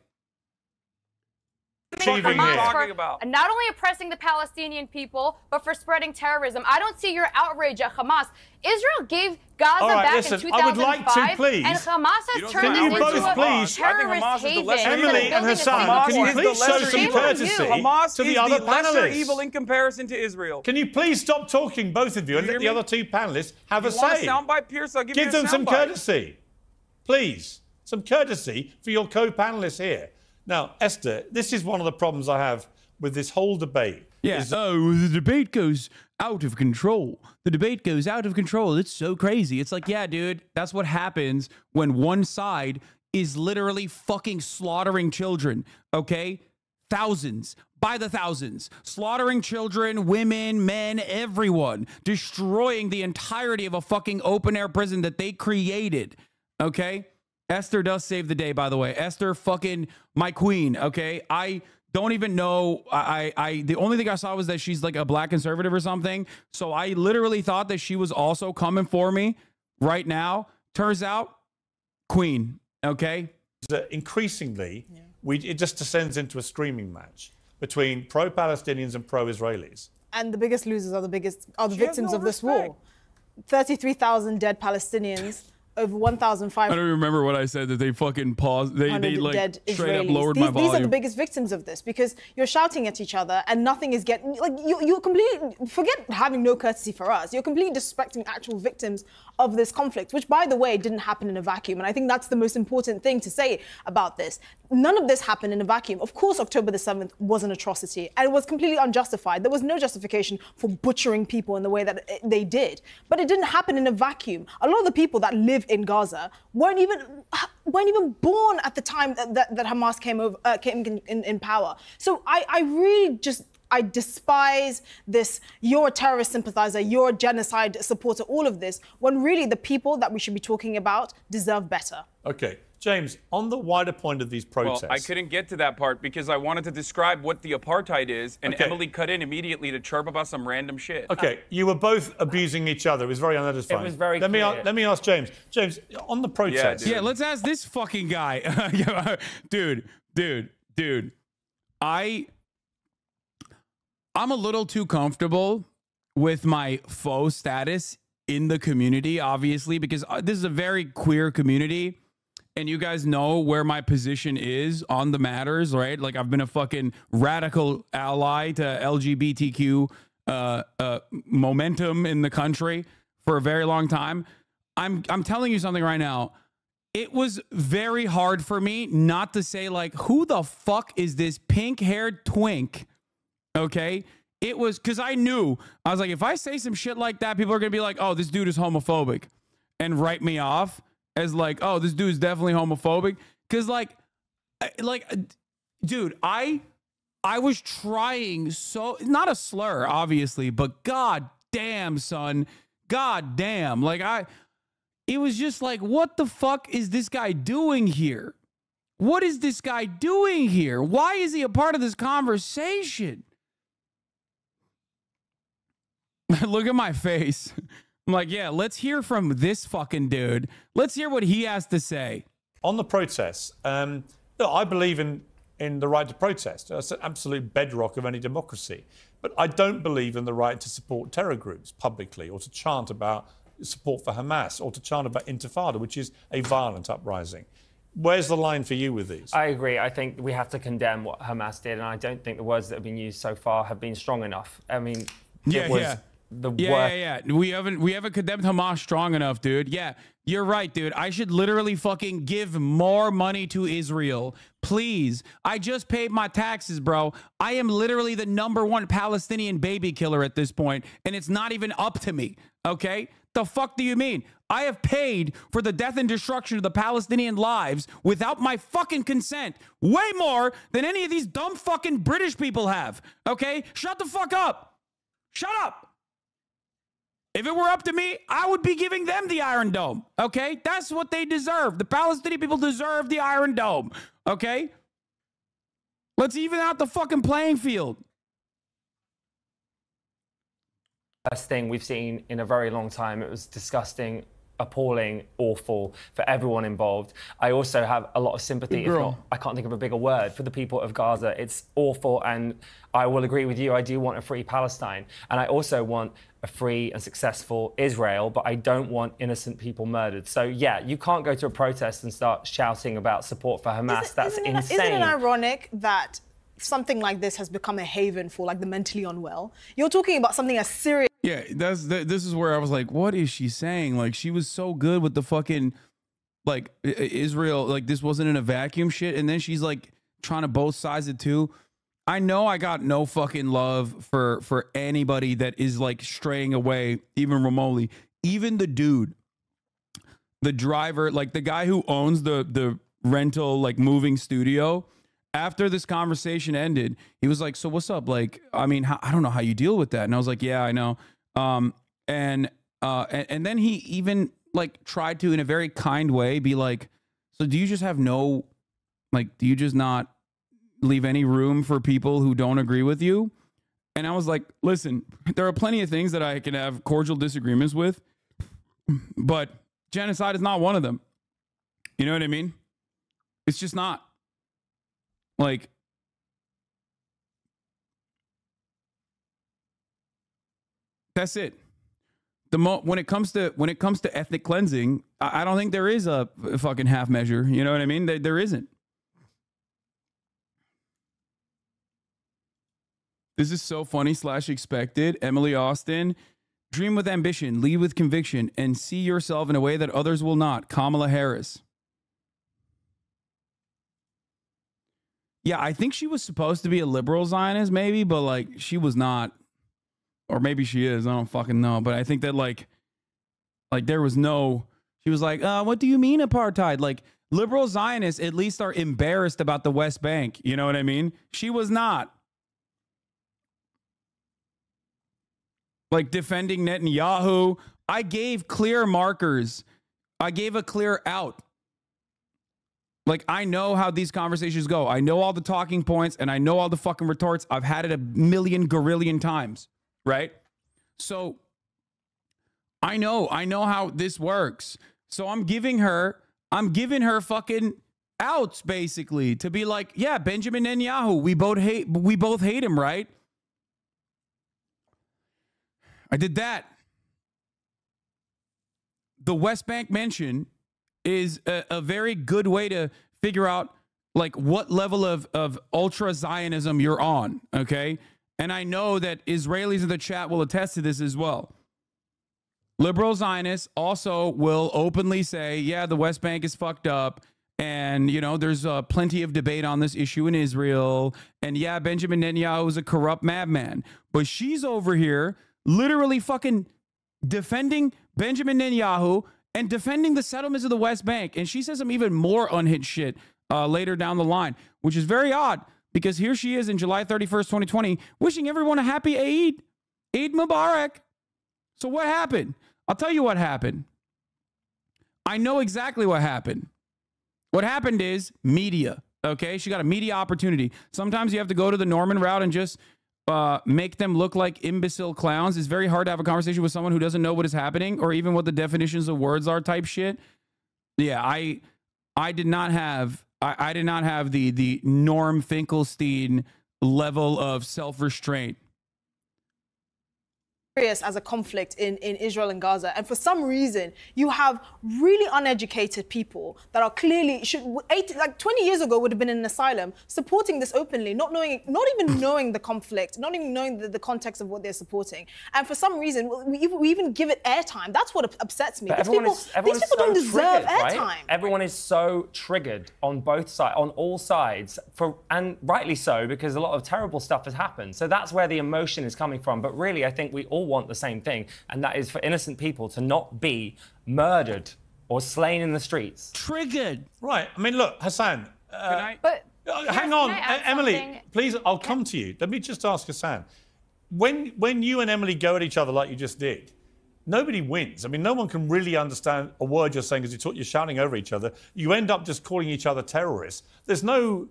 For not only oppressing the Palestinian people, but for spreading terrorism. I don't see your outrage at Hamas. Israel gave Gaza back in 2005, I would like to, please. And Hamas has turned this into a terrorist haven. Emily and Hasan, can you please show some courtesy Hamas to the is other the lesser panelists? evil in comparison to Israel. Can you please stop talking, both of you, and let the other two panelists have a say? Soundbite, Piers? I'll give you a them some soundbite. courtesy, please. Some courtesy for your co-panelists here. Now, Esther, this is one of the problems I have with this whole debate. Yeah. The debate goes out of control. The debate goes out of control. It's so crazy. It's like, yeah, dude, that's what happens when one side is literally fucking slaughtering children, okay? Thousands, by the thousands. Slaughtering children, women, men, everyone. Destroying the entirety of a fucking open-air prison that they created, okay? Esther does save the day, by the way. Esther, fucking my queen, okay? I don't even know. The only thing I saw was that she's like a black conservative or something. So I literally thought that she was also coming for me right now. Turns out, queen. Okay. Increasingly, it just descends into a screaming match between pro-Palestinians and pro-Israelis. And the biggest losers are the victims of this war. 33,000 dead Palestinians, over 1,500. I don't remember what I said, that they fucking paused. They like dead straight up Israelis. lowered my volume. These are the biggest victims of this, because you're shouting at each other and nothing is getting, like, you're completely, forget having no courtesy for us. You're completely disrespecting actual victims of this conflict, which, by the way, didn't happen in a vacuum. And I think that's the most important thing to say about this. None of this happened in a vacuum. Of course, October the 7th was an atrocity, and it was completely unjustified. There was no justification for butchering people in the way that they did. But it didn't happen in a vacuum. A lot of the people that live in Gaza weren't even born at the time that Hamas came in power. So I really just, I despise this, you're a terrorist sympathizer, you're a genocide supporter, all of this, when really the people that we should be talking about deserve better. Okay, James, on the wider point of these protests... Well, I couldn't get to that part because I wanted to describe what the apartheid is, and Emily cut in immediately to chirp about some random shit. Okay, you were both abusing each other. It was very unsatisfying. It was very let me ask James. James, on the protests... Yeah, let's ask this fucking guy. Dude. I'm a little too comfortable with my faux status in the community, obviously, because this is a very queer community, and you guys know where my position is on the matters, right? Like, I've been a fucking radical ally to LGBTQ momentum in the country for a very long time. I'm telling you something right now. It was very hard for me not to say, like, who the fuck is this pink-haired twink? Okay, it was because I was like, if I say some shit like that, people are gonna be like, oh, this dude is homophobic, and write me off as like, oh, this dude is definitely homophobic. Because dude, I was trying so, not a slur, obviously, but god damn, son, god damn, it was just like, what the fuck is this guy doing here? What is this guy doing here? Why is he a part of this conversation? Look at my face. I'm like, yeah, let's hear from this fucking dude. Let's hear what he has to say. On the protests, look, I believe in the right to protest. That's an absolute bedrock of any democracy. But I don't believe in the right to support terror groups publicly, or to chant about support for Hamas, or to chant about Intifada, which is a violent uprising. Where's the line for you with these? I agree. I think we have to condemn what Hamas did, and I don't think the words that have been used so far have been strong enough. I mean, it was the worst. We haven't condemned Hamas strong enough, dude. Yeah, you're right, dude. I should literally fucking give more money to Israel. Please. I just paid my taxes, bro. I am literally the #1 Palestinian baby killer at this point, and it's not even up to me, okay? The fuck do you mean? I have paid for the death and destruction of the Palestinian lives without my fucking consent way more than any of these dumb fucking British people have, okay? Shut the fuck up. Shut up. If it were up to me, I would be giving them the Iron Dome, okay? That's what they deserve. The Palestinian people deserve the Iron Dome, okay? Let's even out the fucking playing field. Worst thing we've seen in a very long time. It was disgusting, appalling, awful for everyone involved. I also have a lot of sympathy, if not, I can't think of a bigger word, for the people of Gaza. It's awful, and I will agree with you. I do want a free Palestine, and I also want a free and successful Israel, but I don't want innocent people murdered. So yeah, you can't go to a protest and start shouting about support for Hamas. That's insane. Isn't it ironic that something like this has become a haven for, like, the mentally unwell? You're talking about something as serious. Yeah, this is where I was like, what is she saying? Like, she was so good with the fucking, like, Israel, like, this wasn't in a vacuum shit, and then she's like trying to both sides it too. I know I got no fucking love for anybody that is like straying away, even remotely. Even the dude, the driver, like the guy who owns the rental, like, moving studio. After this conversation ended, he was like, so what's up? Like, I mean, I don't know how you deal with that. And I was like, yeah, I know. And then he even, like, tried to, in a very kind way, be like, so do you just have no, like, do you just not, leave any room for people who don't agree with you. And I was like, listen, there are plenty of things that I can have cordial disagreements with, but genocide is not one of them. You know what I mean? It's just not. Like, that's it. When it comes to ethnic cleansing, I don't think there is a fucking half measure. You know what I mean? There isn't. This is so funny / expected. Emily Austin, dream with ambition, lead with conviction, and see yourself in a way that others will not. Kamala Harris. Yeah, I think she was supposed to be a liberal Zionist, maybe, but like she was not. Or maybe she is. I don't fucking know. But I think that like there was no. She was like, what do you mean apartheid? Like liberal Zionists at least are embarrassed about the West Bank. You know what I mean? She was not. Like defending Netanyahu. I gave clear markers. I gave a clear out. Like, I know how these conversations go. I know all the talking points and I know all the fucking retorts. I've had it a million gorillion times, right? So I know how this works. So I'm giving her fucking outs basically to be like, yeah, Benjamin Netanyahu, we both hate him, right? I did that. The West Bank mention is a very good way to figure out like what level of ultra Zionism you're on, okay? And I know that Israelis in the chat will attest to this as well. Liberal Zionists also will openly say, yeah, the West Bank is fucked up. And, you know, there's plenty of debate on this issue in Israel. And yeah, Benjamin Netanyahu is a corrupt madman. But she's over here literally fucking defending Benjamin Netanyahu and defending the settlements of the West Bank. And she says some even more unhinged shit later down the line, which is very odd because here she is in July 31st, 2020, wishing everyone a happy Eid. Eid Mubarak. So what happened? I'll tell you what happened. I know exactly what happened. What happened is media, okay? She got a media opportunity. Sometimes you have to go to the Norman route and just make them look like imbecile clowns. It's very hard to have a conversation with someone who doesn't know what is happening or even what the definitions of words are type shit. Yeah, I did not have the Norm Finkelstein level of self-restraint. As a conflict in Israel and Gaza, and for some reason you have really uneducated people that are clearly 20 years ago would have been in an asylum supporting this openly, not even knowing the conflict, not even knowing the context of what they're supporting, and for some reason we even give it airtime. That's what upsets me. These people don't deserve airtime. Right? Everyone is so triggered on both sides, on all sides, and rightly so, because a lot of terrible stuff has happened. So that's where the emotion is coming from. But really, I think we all want the same thing, and that is for innocent people to not be murdered or slain in the streets. Triggered. Right. I mean, look, Hasan. Hang on, Emily, something? Please, I'll come to you. Let me just ask Hasan. When you and Emily go at each other like you just did, nobody wins. I mean, no one can really understand a word you're saying because you're shouting over each other. You end up just calling each other terrorists. There's no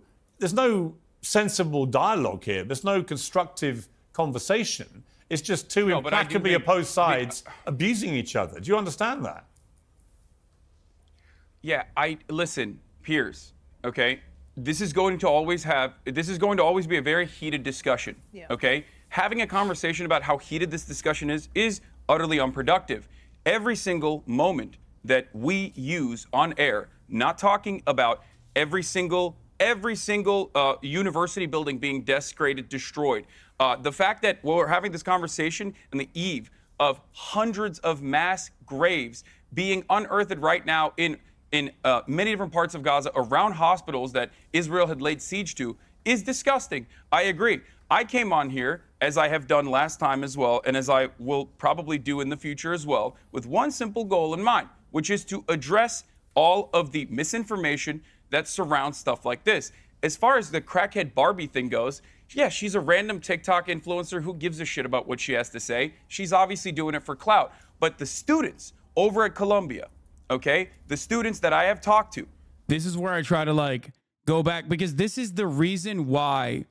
sensible dialogue here. There's no constructive conversation. It's just two implacably opposed sides abusing each other. Do you understand that? Yeah, listen, Piers, okay? This is going to always be a very heated discussion, okay? Having a conversation about how heated this discussion is utterly unproductive. Every single moment that we use on air, not talking about every single university building being desecrated, destroyed. The fact that we're having this conversation on the eve of hundreds of mass graves being unearthed right now in many different parts of Gaza around hospitals that Israel had laid siege to is disgusting. I agree. I came on here, as I have done last time as well, and as I will probably do in the future as well, with one simple goal in mind, which is to address all of the misinformation that surrounds stuff like this. As far as the crackhead Barbie thing goes, yeah, she's a random TikTok influencer who gives a shit about what she has to say. She's obviously doing it for clout. But the students over at Columbia, okay, the students that I have talked to. This is where I try to like go back, because this is the reason why.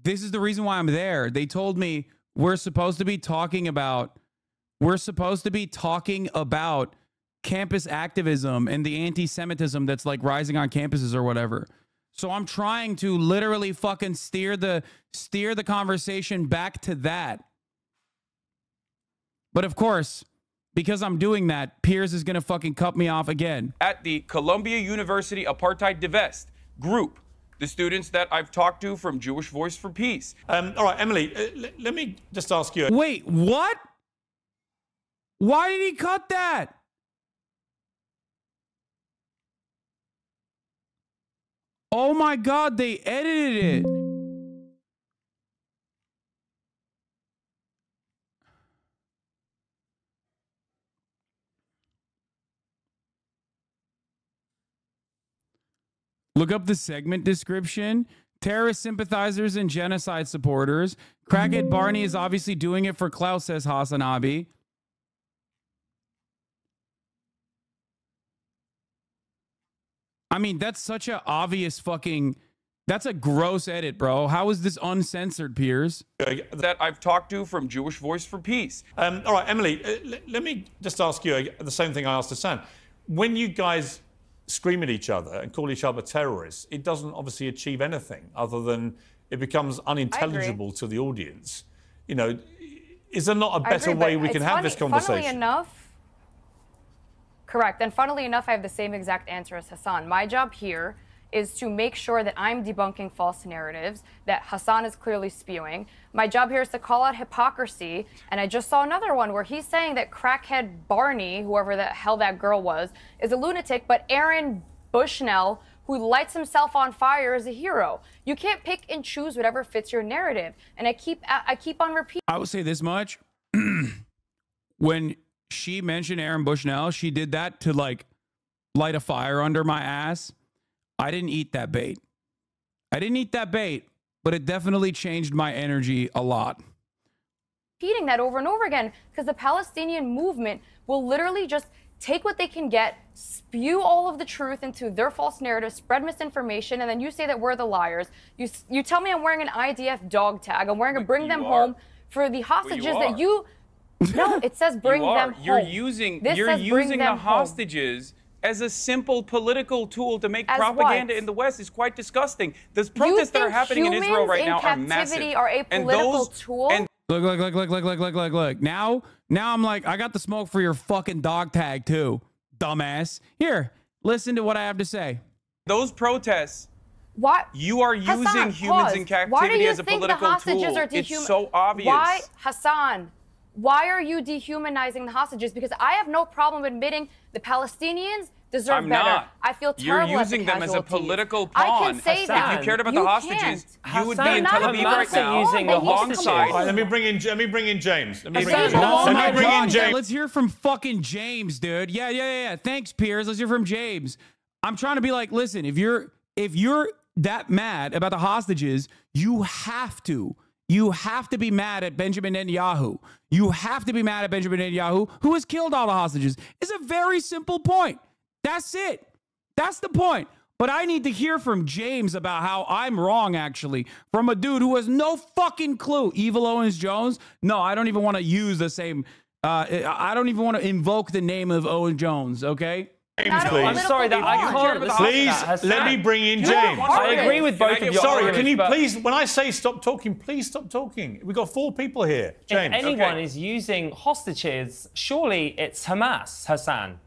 This is the reason why I'm there. They told me we're supposed to be talking about campus activism and the anti-Semitism that's like rising on campuses or whatever. So I'm trying to literally fucking steer the conversation back to that. But of course, because I'm doing that, Piers is going to fucking cut me off again. At the Columbia University Apartheid Divest group, the students that I've talked to from Jewish Voice for Peace. All right, Emily, let me just ask you. Wait, what? Why did he cut that? Oh my God, they edited it. Look up the segment description. Terrorist sympathizers and genocide supporters. Crackhead Barney is obviously doing it for clout, says HasanAbi. I mean, that's such an obvious fucking... That's a gross edit, bro. How is this uncensored, Piers? That I've talked to from Jewish Voice for Peace. All right, Emily, let me just ask you the same thing I asked Hasan. When you guys scream at each other and call each other terrorists, it doesn't obviously achieve anything other than it becomes unintelligible to the audience. You know, is there not a better way we can have this conversation? Funnily enough, correct. And funnily enough, I have the same exact answer as Hasan. My job here is to make sure that I'm debunking false narratives that Hasan is clearly spewing. My job here is to call out hypocrisy. And I just saw another one where he's saying that crackhead Barney, whoever the hell that girl was, is a lunatic, but Aaron Bushnell, who lights himself on fire, is a hero. You can't pick and choose whatever fits your narrative. And I keep on repeating. I would say this much. When she mentioned Aaron Bushnell, she did that to like light a fire under my ass. I didn't eat that bait. I didn't eat that bait, but it definitely changed my energy a lot. Repeating that over and over again, because the Palestinian movement will literally just take what they can get, spew all of the truth into their false narrative, spread misinformation, and then you say that we're the liars. You tell me I'm wearing an IDF dog tag. I'm wearing a bring them home for the hostages that you... No, it says bring them home. You're using the hostages as a simple political tool to make propaganda in the West. Is quite disgusting. The protests that are happening in Israel right now are massive. Are a political tool? Look. Now I'm like, I got the smoke for your fucking dog tag too, dumbass. Here, listen to what I have to say. Those protests. What? You are using humans in captivity as a political tool. It's so obvious. Why, Hasan? Why are you dehumanizing the hostages? Because I have no problem admitting the Palestinians deserve better. Not. I feel terrible. You're using them as a political pawn. I can say that. If you cared about the hostages, you would be in Tel Aviv right now. Using the alongside. Right, let me bring in James. Let's hear from fucking James, dude. Yeah. Thanks, Piers. Let's hear from James. I'm trying to be like, listen, if you're that mad about the hostages, you have to be mad at Benjamin Netanyahu. You have to be mad at Benjamin Netanyahu, who has killed all the hostages. It's a very simple point. That's it. That's the point. But I need to hear from James about how I'm wrong, actually, from a dude who has no fucking clue. Evil Owens Jones? No, I don't even want to use the same. I don't even want to invoke the name of Owen Jones, okay? James, please. I'm sorry that I can't. Please, let me bring in James. I agree with both of you. Sorry, can you please, when I say stop talking, please stop talking. We've got 4 people here. James. If anyone is using hostages, surely it's Hamas, Hasan.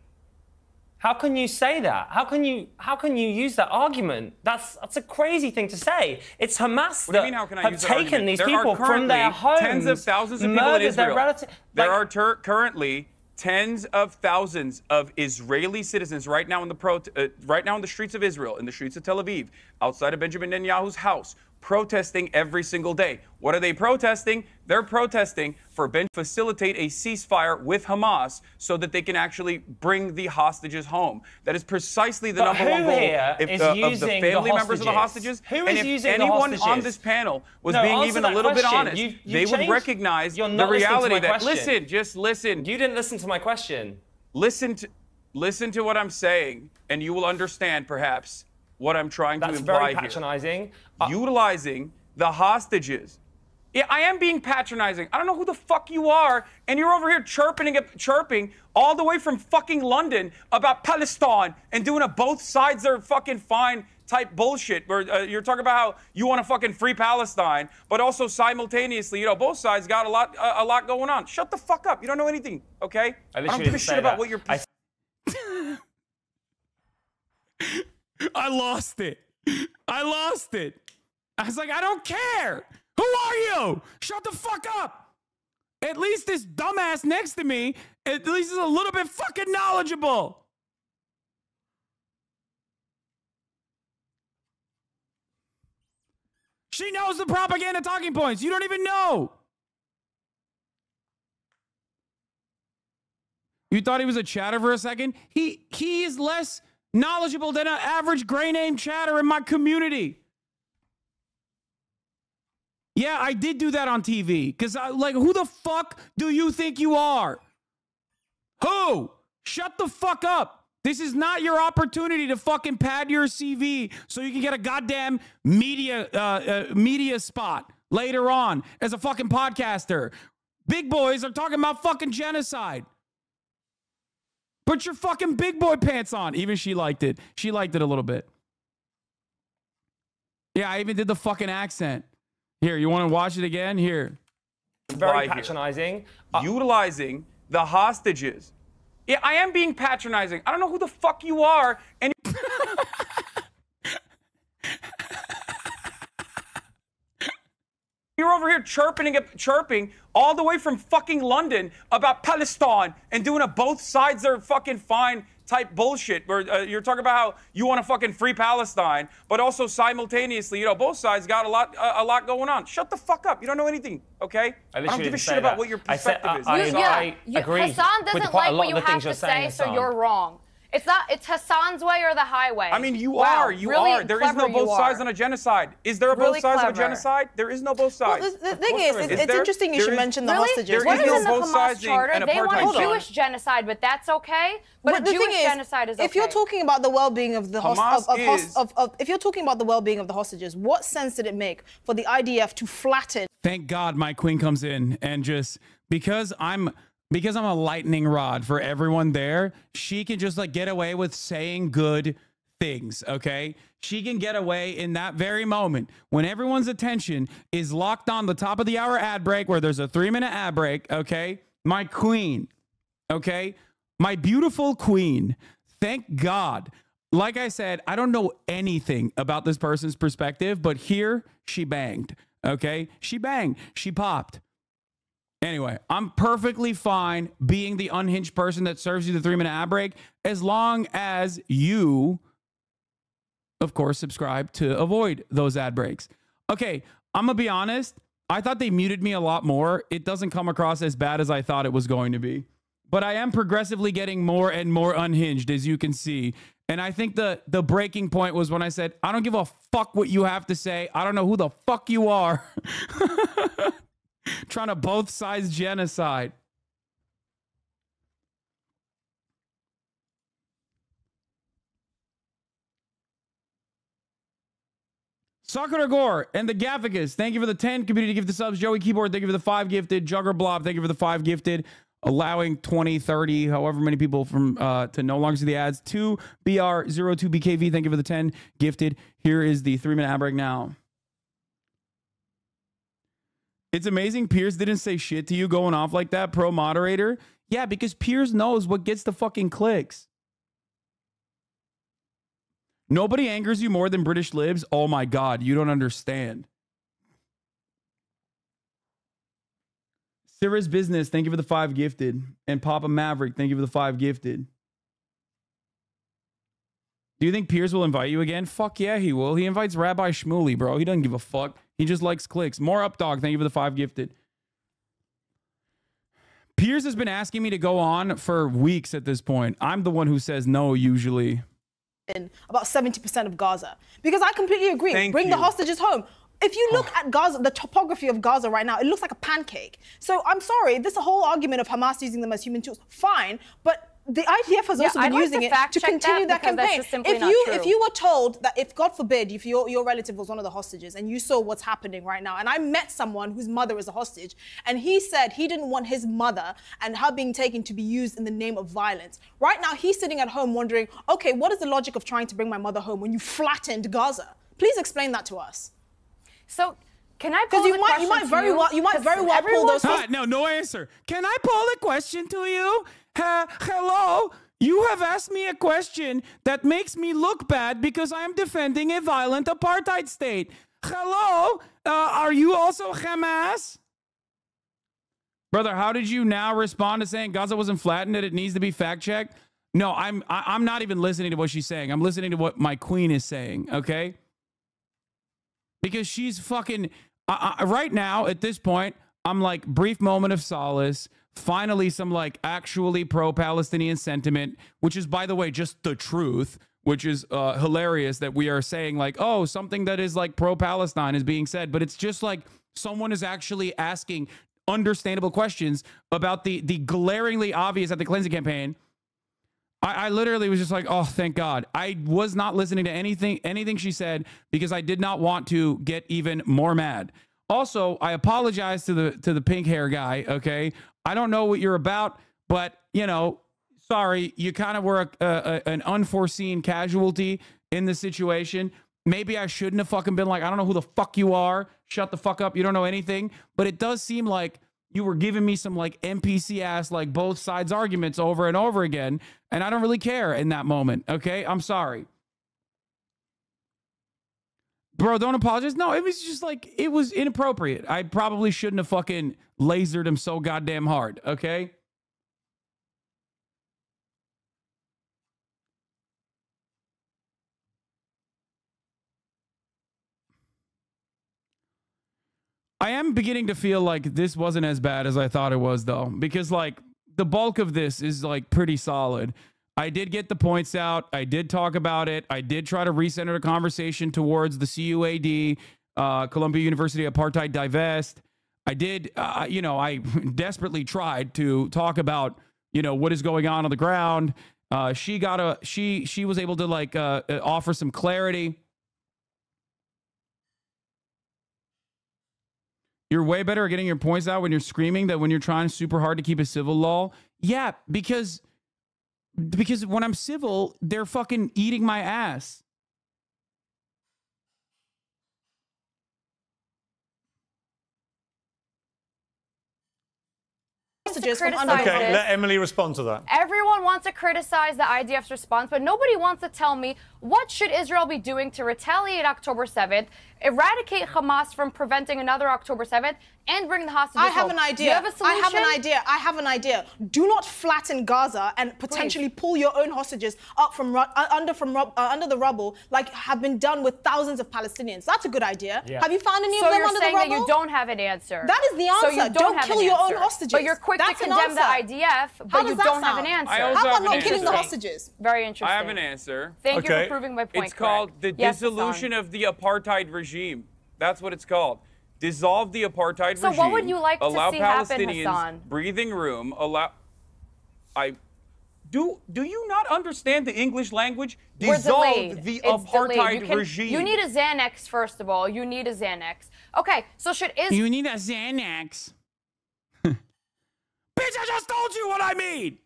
How can you say that? How can you use that argument? That's a crazy thing to say. It's Hamas that have taken these people from their homes, tens of thousands of people in Israel. There are currently tens of thousands of Israeli citizens right now in the streets of Israel, in the streets of Tel Aviv, outside of Benjamin Netanyahu's house, protesting every single day. What are they protesting? They're protesting for facilitate a ceasefire with Hamas so that they can actually bring the hostages home. That is precisely the number one goal of the family members of the hostages. Who is using the hostages? And if anyone on this panel was being even a little bit honest, they would recognize the reality that, listen, just listen. You didn't listen to my question. Listen to what I'm saying, and you will understand, perhaps. what I'm trying to That's imply very here. patronizing. Utilizing the hostages. Yeah, I am being patronizing. I don't know who the fuck you are, and you're over here chirping all the way from fucking London about Palestine and doing a both sides are fucking fine type bullshit where you're talking about how you want to fucking free Palestine, but also simultaneously, both sides got a lot going on. Shut the fuck up. You don't know anything, okay? I don't give a shit about what you're... I lost it. I was like, I don't care. Who are you? Shut the fuck up. At least this dumbass next to me, at least is a little bit fucking knowledgeable. She knows the propaganda talking points. You don't even know. You thought he was a chatter for a second? He is less knowledgeable than an average gray name chatter in my community. Yeah, I did do that on TV. Because, who the fuck do you think you are? Who? Shut the fuck up. This is not your opportunity to fucking pad your CV so you can get a goddamn media spot later on as a fucking podcaster. Big boys are talking about fucking genocide. Put your fucking big boy pants on. Even she liked it. She liked it a little bit. Yeah, I even did the fucking accent. Here, you want to watch it again? Here. Very patronizing. Utilizing the hostages. Yeah, I am being patronizing. I don't know who the fuck you are, and you're over here chirping all the way from fucking London about Palestine and doing a both sides are fucking fine type bullshit where you're talking about how you want to fucking free Palestine, but also simultaneously, both sides got a lot going on. Shut the fuck up. You don't know anything, okay? I don't give a shit about what your perspective is. I agree. Hassan doesn't like what you have to say, so you're wrong. It's not. It's Hassan's way or the highway. I mean, you are. There is no both sides on a genocide. Is there a both sides of a genocide? There is no both sides. Well, the thing is, it's interesting you should mention the hostages. What is no in the both Hamas sides charter? and They want apartheid. a Jewish genocide, but that's okay. But the a Jewish thing is, genocide is okay. if you're talking about the well-being of the if you're talking about the well-being of the hostages, what sense did it make for the IDF to flatten? Thank God my queen comes in and just because I'm a lightning rod for everyone there, she can just get away with saying good things, okay? She can get away in that very moment when everyone's attention is locked on the top of the hour ad break where there's a 3-minute ad break, okay? My queen, okay? My beautiful queen. Thank God. Like I said, I don't know anything about this person's perspective, but here she banged, okay? She banged. She popped. Anyway, I'm perfectly fine being the unhinged person that serves you the 3-minute ad break as long as you, of course, subscribe to avoid those ad breaks. Okay, I'm going to be honest. I thought they muted me a lot more. It doesn't come across as bad as I thought it was going to be. But I am progressively getting more and more unhinged, as you can see. And I think the breaking point was when I said, I don't give a fuck what you have to say. I don't know who the fuck you are. Trying to both sides genocide. Sakura Gore and the Gafficus, thank you for the 10. Community give the subs. Joey Keyboard, thank you for the 5 gifted. Jugger Blob, thank you for the 5 gifted. Allowing 20, 30, however many people from to no longer see the ads. 2BR02BKV, thank you for the 10 gifted. Here is the 3-minute ad break now. It's amazing Piers didn't say shit to you going off like that, pro moderator. Yeah, because Piers knows what gets the fucking clicks. Nobody angers you more than British libs. Oh my God, you don't understand. Sarah's Business, thank you for the 5 gifted. And Papa Maverick, thank you for the 5 gifted. Do you think Piers will invite you again? Fuck yeah, he will. He invites Rabbi Shmuley, bro. He doesn't give a fuck. He just likes clicks. More Updog, thank you for the 5 gifted. Piers has been asking me to go on for weeks at this point. I'm the one who says no usually. In about 70% of Gaza. Because I completely agree. Bring the hostages home. If you look at Gaza, the topography of Gaza right now, it looks like a pancake. So I'm sorry, this whole argument of Hamas using them as human tools, fine, but the IDF has also been using it to continue that campaign. If you were told that, if God forbid, if your relative was one of the hostages and you saw what's happening right now, and I met someone whose mother is a hostage, and he said he didn't want his mother and her being taken to be used in the name of violence. Right now, he's sitting at home wondering, okay, what is the logic of trying to bring my mother home when you flattened Gaza? Please explain that to us. So, can I pose a question? You might very well pull those. No answer. Can I pose a question to you? Hello. You have asked me a question that makes me look bad because I am defending a violent apartheid state. Hello. Are you also Hamas? Brother, how did you now respond to saying Gaza wasn't flattened and it needs to be fact checked? No, I'm not even listening to what she's saying. I'm listening to what my queen is saying. Okay. Because she's fucking, right now, at this point, I'm like, brief moment of solace. Finally, some like actually pro-Palestinian sentiment, which is, by the way, just the truth, which is hilarious that we are saying like, oh, something that is like pro-Palestine is being said. But it's just like someone is actually asking understandable questions about the glaringly obvious at the cleansing campaign. I literally was just like, oh, thank God. I was not listening to anything she said because I did not want to get even more mad. Also, I apologize to the pink hair guy, okay? I don't know what you're about, but, you know, sorry, you kind of were an unforeseen casualty in the situation. Maybe I shouldn't have fucking been like, I don't know who the fuck you are. Shut the fuck up. You don't know anything. But it does seem like you were giving me some like NPC ass, like both sides arguments over and over again. And I don't really care in that moment. Okay. I'm sorry. Bro, don't apologize. No, it was just like, it was inappropriate. I probably shouldn't have fucking lasered him so goddamn hard. Okay. I am beginning to feel like this wasn't as bad as I thought it was, though, because like the bulk of this is like pretty solid. I did get the points out. I did talk about it. I did try to recenter the conversation towards the CUAD, Columbia University Apartheid Divest. I did, you know, I desperately tried to talk about, you know, what is going on the ground. She was able to like offer some clarity. You're way better at getting your points out when you're screaming than when you're trying super hard to keep a civil law. Yeah, because when I'm civil, they're fucking eating my ass. Okay, let Emily respond to that. Everyone wants to criticize the IDF's response, but nobody wants to tell me what should Israel be doing to retaliate October 7th, eradicate Hamas from preventing another October 7th, and bring the hostages home. I have an idea. Do you have a solution? I have an idea. Do not flatten Gaza and potentially pull your own hostages up from under the rubble, like have been done with thousands of Palestinians. That's a good idea. Yeah. Have you found any of them under the rubble? So you're saying that you don't have an answer. That is the answer. So you don't kill your own hostages. But you're quick to condemn the IDF, but you don't have an answer. How about not killing the hostages? Very interesting. I have an answer. Thank you for proving my point. It's called the dissolution of the apartheid regime. That's what it's called. Dissolve the apartheid regime. So what would you like to see happen, Palestinians Hasan? breathing room. Do you not understand the English language? Dissolve the apartheid regime. You need a Xanax, first of all. You need a Xanax. Okay, so should Israel... You need a Xanax. Bitch, I just told you what I mean.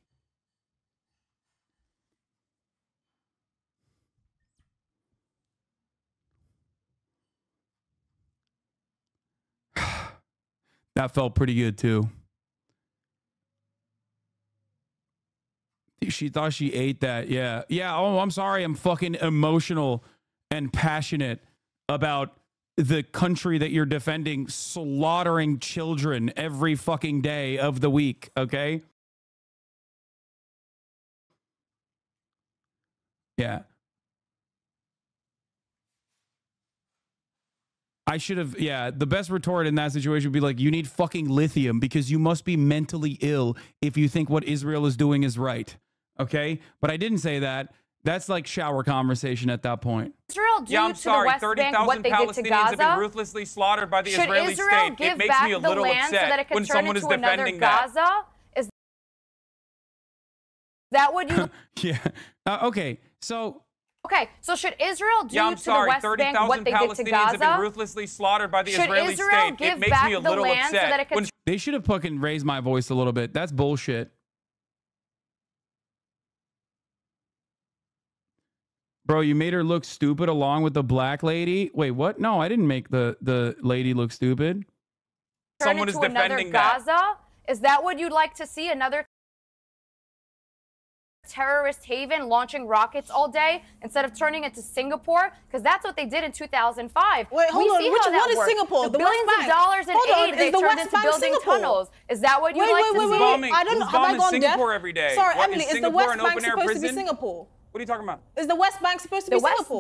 That felt pretty good, too. She thought she ate that. Yeah. Yeah. Oh, I'm sorry. I'm fucking emotional and passionate about the country that you're defending slaughtering children every fucking day of the week. Okay. Yeah. I should have, yeah, the best retort in that situation would be like, you need fucking lithium because you must be mentally ill if you think what Israel is doing is right. Okay? But I didn't say that. That's like shower conversation at that point. Israel do I'm to sorry, the West Bank what they did to Palestinians Gaza? have been ruthlessly slaughtered by the Israeli state. It makes me a little upset when someone is defending that. Gaza? That would you? Yeah. Okay. So. Okay, so should Israel do yeah, I'm to sorry, the West Bank what they did to Gaza? have been ruthlessly slaughtered by the Israeli state. Give it makes back me a the little land upset. So that it could They should have fucking raised my voice a little bit. That's bullshit. Bro, you made her look stupid along with the black lady. Wait, what? No, I didn't make the lady look stupid. Someone is defending Gaza? That. Is that what you'd like to see? Another terrorist haven launching rockets all day instead of turning it to Singapore? Because that's what they did in 2005. Wait, hold on. What is works. Singapore? The billions of dollars in aid they turned into building tunnels. Is that what you'd like to see? I don't know. Have I gone Singapore every day? Sorry, what, Emily, is the West Bank supposed to be Singapore? What are you talking about? Is the West Bank supposed to be Singapore?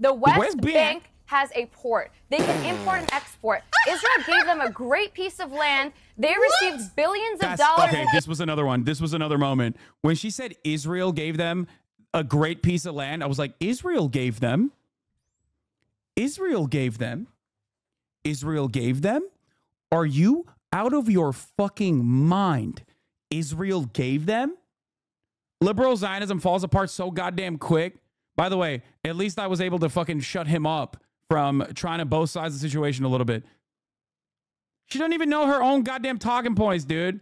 The West Bank has a port. They can import and export. Israel gave them a great piece of land. They received billions of dollars. Okay, this was another one. This was another moment. When she said Israel gave them a great piece of land, I was like, Israel gave them? Israel gave them? Israel gave them? Are you out of your fucking mind? Israel gave them? Liberal Zionism falls apart so goddamn quick. By the way, at least I was able to fucking shut him up from trying to both sides of the situation a little bit. She doesn't even know her own goddamn talking points, dude.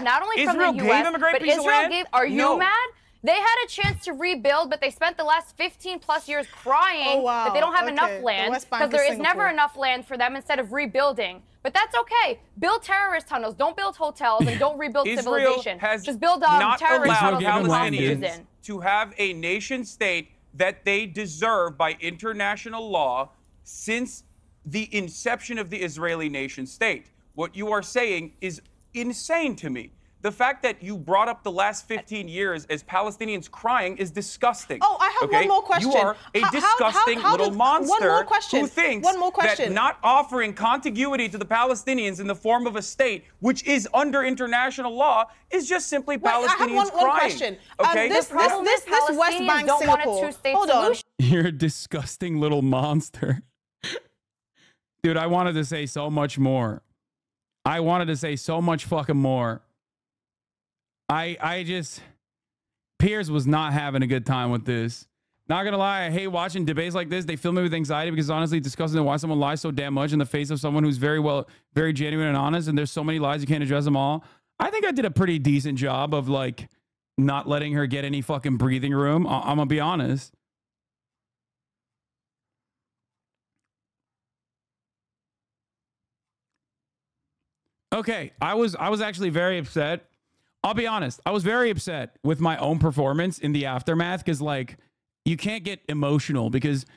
Not only Israel from the U.S., gave them a great but piece of Israel land? gave. Are you mad? They had a chance to rebuild, but they spent the last 15 plus years crying that they don't have enough land because there is never enough land for them instead of rebuilding. But that's okay. Build terrorist tunnels. Don't build hotels and don't rebuild civilization. Just build not terrorist allowed tunnels Palestinians to have a nation state that they deserve by international law since the inception of the Israeli nation state. What you are saying is insane to me. The fact that you brought up the last 15 years as Palestinians crying is disgusting. Oh, I have one more question. You are a disgusting little monster who thinks that not offering contiguity to the Palestinians in the form of a state, which is under international law, is just simply Palestinians crying. One question. Okay? This West Bank, Singapore. Hold on. You're a disgusting little monster. Dude, I wanted to say so much more. I wanted to say so much fucking more. I just, Piers was not having a good time with this. Not gonna lie, I hate watching debates like this. They fill me with anxiety because it's honestly disgusting to watch someone lie so damn much in the face of someone who's very genuine and honest. And there's so many lies, you can't address them all. I think I did a pretty decent job of like not letting her get any fucking breathing room. I'm gonna be honest. Okay, I was actually very upset. I'll be honest. I was very upset with my own performance in the aftermath because, like, you can't get emotional because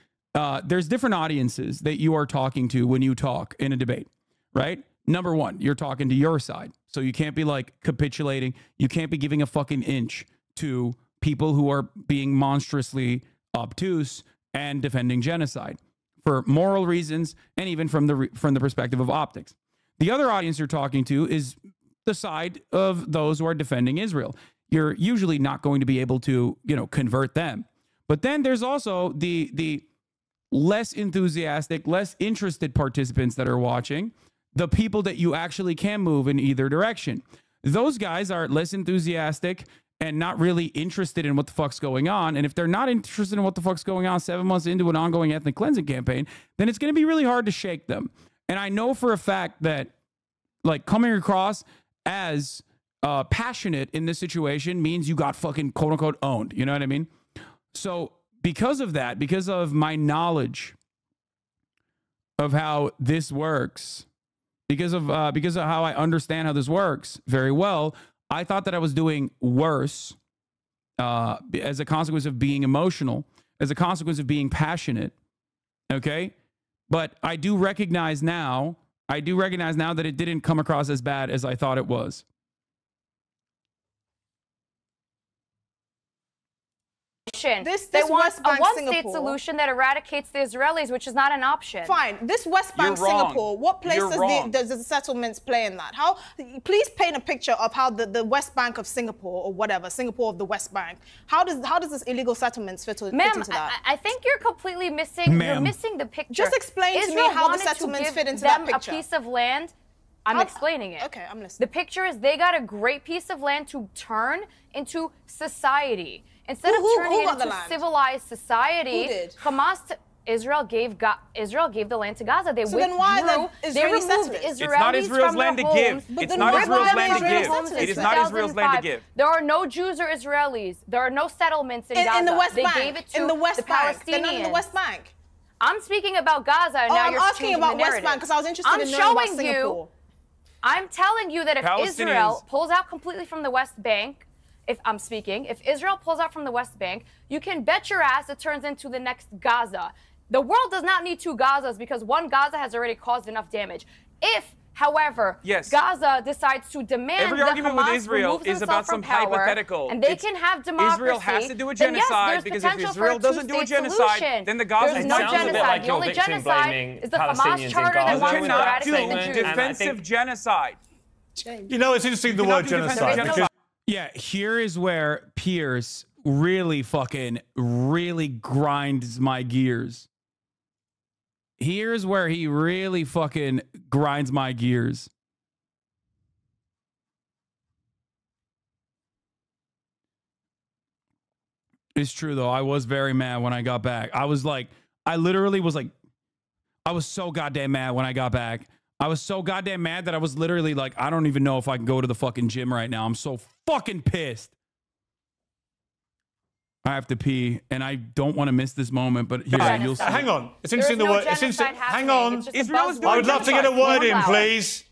there's different audiences that you are talking to when you talk in a debate, right? Number one, you're talking to your side. So you can't be, like, capitulating. You can't be giving a fucking inch to people who are being monstrously obtuse and defending genocide for moral reasons and even from the perspective of optics. The other audience you're talking to is the side of those who are defending Israel. You're usually not going to be able to, convert them. But then there's also the less enthusiastic, less interested participants that are watching, the people that you actually can move in either direction. Those guys are less enthusiastic and not really interested in what the fuck's going on. And if they're not interested in what the fuck's going on 7 months into an ongoing ethnic cleansing campaign, then it's going to be really hard to shake them. And I know for a fact that, like, coming across as passionate in this situation means you got fucking quote unquote owned. You know what I mean? So because of that, because of my knowledge of how this works, because of how I understand how this works very well, I thought that I was doing worse as a consequence of being emotional, as a consequence of being passionate. Okay. But I do recognize now that it didn't come across as bad as I thought it was. They want a one-state solution that eradicates the Israelis, which is not an option. Fine. This West Bank, Singapore, what place does the settlements play in that? Please paint a picture of how the West Bank of Singapore or whatever, Singapore of the West Bank, how does this illegal settlements fit into that? I think you're completely missing. You're missing the picture. Just explain to me how the settlements fit into that picture. A piece of land. I'm explaining it. Okay, I'm listening. The picture is they got a great piece of land to turn into society. Instead of turning it into civilized society, Israel gave the land to Gaza. They withdrew. Then why the Israeli removed settlers? It's not Israel's land to give. It's not Israel's land to give. It is not Israel's land to give. There are no Jews or Israelis. There are no settlements in Gaza. In the West Bank. They gave it to the West Bank. Palestinians. They're not in the West Bank. I'm speaking about Gaza, and now I'm you're asking about the West Bank because I was interested in knowing about Singapore. I'm telling you that if Israel pulls out completely from the West Bank, if Israel pulls out from the West Bank, you can bet your ass it turns into the next Gaza. The world does not need two Gazas because one Gaza has already caused enough damage. If, however, Gaza decides to demand every argument with Israel is about some hypothetical, and they can have democracy, Israel has to do a genocide because if Israel doesn't do a genocide, then the Gaza there's no genocide. The only genocide is the Hamas charter that wants to eradicate the Jews. Defensive genocide. You know, it's interesting the word genocide because yeah, here is where Piers really grinds my gears. Here's where he really fucking grinds my gears. It's true, though. I was very mad when I got back. I was so goddamn mad when I got back. I was so goddamn mad that I was literally like, I don't even know if I can go to the fucking gym right now. I'm so fucking pissed. I have to pee, and I don't want to miss this moment, but here, you'll see. Hang on. It's interesting the word. It's interesting. Hang on. I would love to get a word in, please.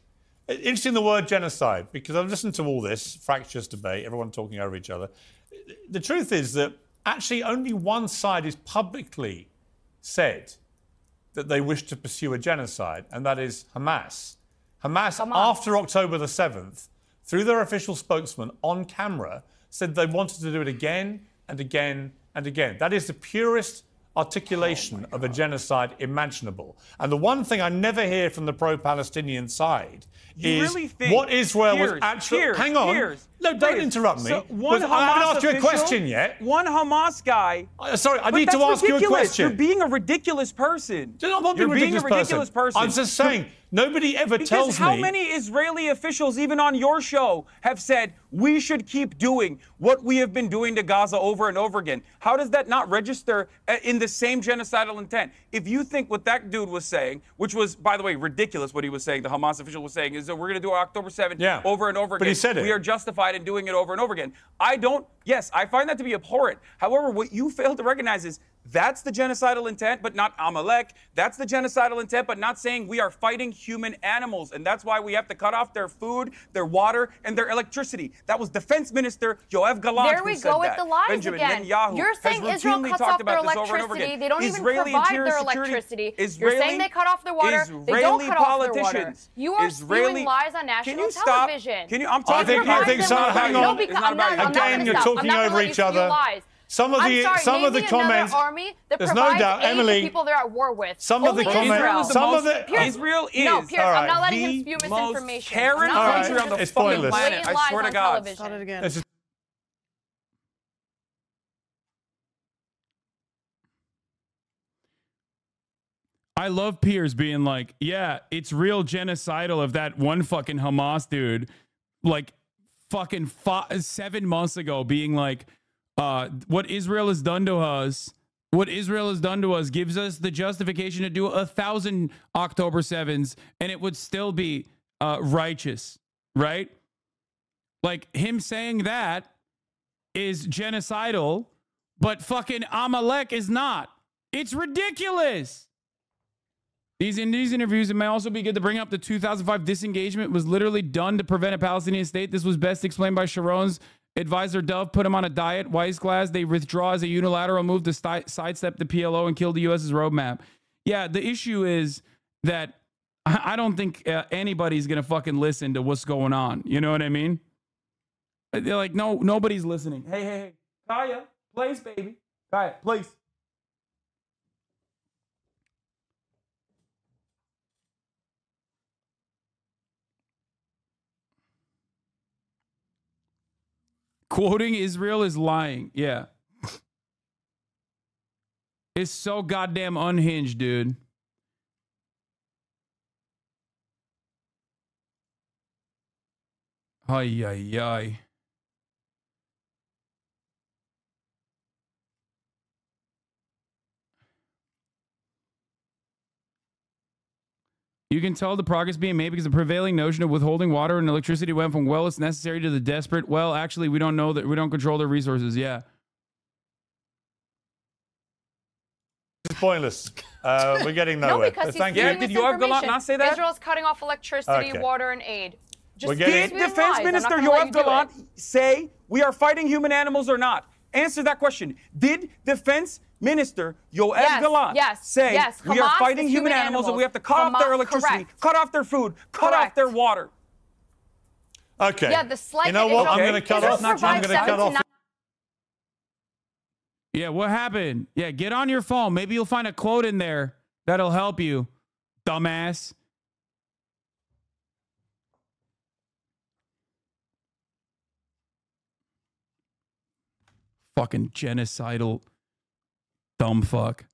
Interesting the word genocide, because I've listened to all this fractious debate, everyone talking over each other. The truth is that actually only one side is publicly said that they wish to pursue a genocide, and that is Hamas. Hamas, after October the 7th, through their official spokesman on camera, said they wanted to do it again and again and again. That is the purest articulation of a genocide imaginable. And the one thing I never hear from the pro-Palestinian side is what Israel was actually... Hang on. No, don't interrupt me. So one Hamas I haven't asked you a question yet. One Hamas guy... Sorry, I need to ask you a question. You're being a ridiculous person. You're not being a ridiculous person. I'm just saying, nobody ever tells me... How many Israeli officials, even on your show, have said, we should keep doing what we have been doing to Gaza over and over again? How does that not register in the same genocidal intent? If you think what that dude was saying, which was, by the way, ridiculous what he was saying, the Hamas official was saying, is that we're going to do October 7th over and over again. But he said it. We are justified in doing it over and over again. Yes, I find that to be abhorrent. However, what you fail to recognize is that's the genocidal intent, but not Amalek. That's the genocidal intent, but not saying we are fighting human animals. And that's why we have to cut off their food, their water, and their electricity. That was Defense Minister Yoav Gallant There we go with the lies Benjamin again. Netanyahu You're saying Israel cuts off their electricity. They don't even provide their electricity. You're saying they cut off their water. They don't cut off their water. You are spewing lies on national television. I'm talking I think so. Hang on. Again, you're talking over each other. Some of the comments. There's no doubt, Emily. The people they're at war with. Some of the comments. Israel is. No, Piers, I'm not letting him spew misinformation. Karen country on the fucking planet. I swear to God. Start it again. I love Piers being like, yeah, it's real genocidal of that one fucking Hamas dude, like fucking 7 months ago being like, what Israel has done to us, gives us the justification to do 1,000 October 7s, and it would still be righteous, right? Like, him saying that is genocidal, but fucking Amalek is not. It's ridiculous. In these interviews, it may also be good to bring up the 2005 disengagement was literally done to prevent a Palestinian state. This was best explained by Sharon's advisor Dove, put him on a diet. Weissglass, they withdraw as a unilateral move to sidestep the PLO and kill the U.S.'s roadmap. Yeah, the issue is that I don't think anybody's going to fucking listen to what's going on. You know what I mean? They're like, no, nobody's listening. Hey. Kaya, please, baby. Kaya, please. Quoting Israel is lying. Yeah. It's so goddamn unhinged, dude. Ay, ay, ay. You can tell the progress being made because the prevailing notion of withholding water and electricity went from, well, it's necessary to the desperate. Well, actually, we don't know that we don't control their resources. Yeah. It's pointless. We're getting nowhere. No, because he's Thank you. feeding Did Yoav Galant not say that? Israel's cutting off electricity, Okay. water, and aid. Just We're getting- Did Defense Minister Yoav Galant say we are fighting human animals or not? Answer that question. Did Defense Minister Yoav Galant say we are Hamas fighting is human animals and we have to cut off their electricity, cut off their food, cut off their water? Okay. Yeah, the slight You know what? I'm going to cut off. I'm going to cut off. Yeah, what happened? Yeah, get on your phone. Maybe you'll find a quote in there that'll help you, dumbass. Fucking genocidal dumb fuck.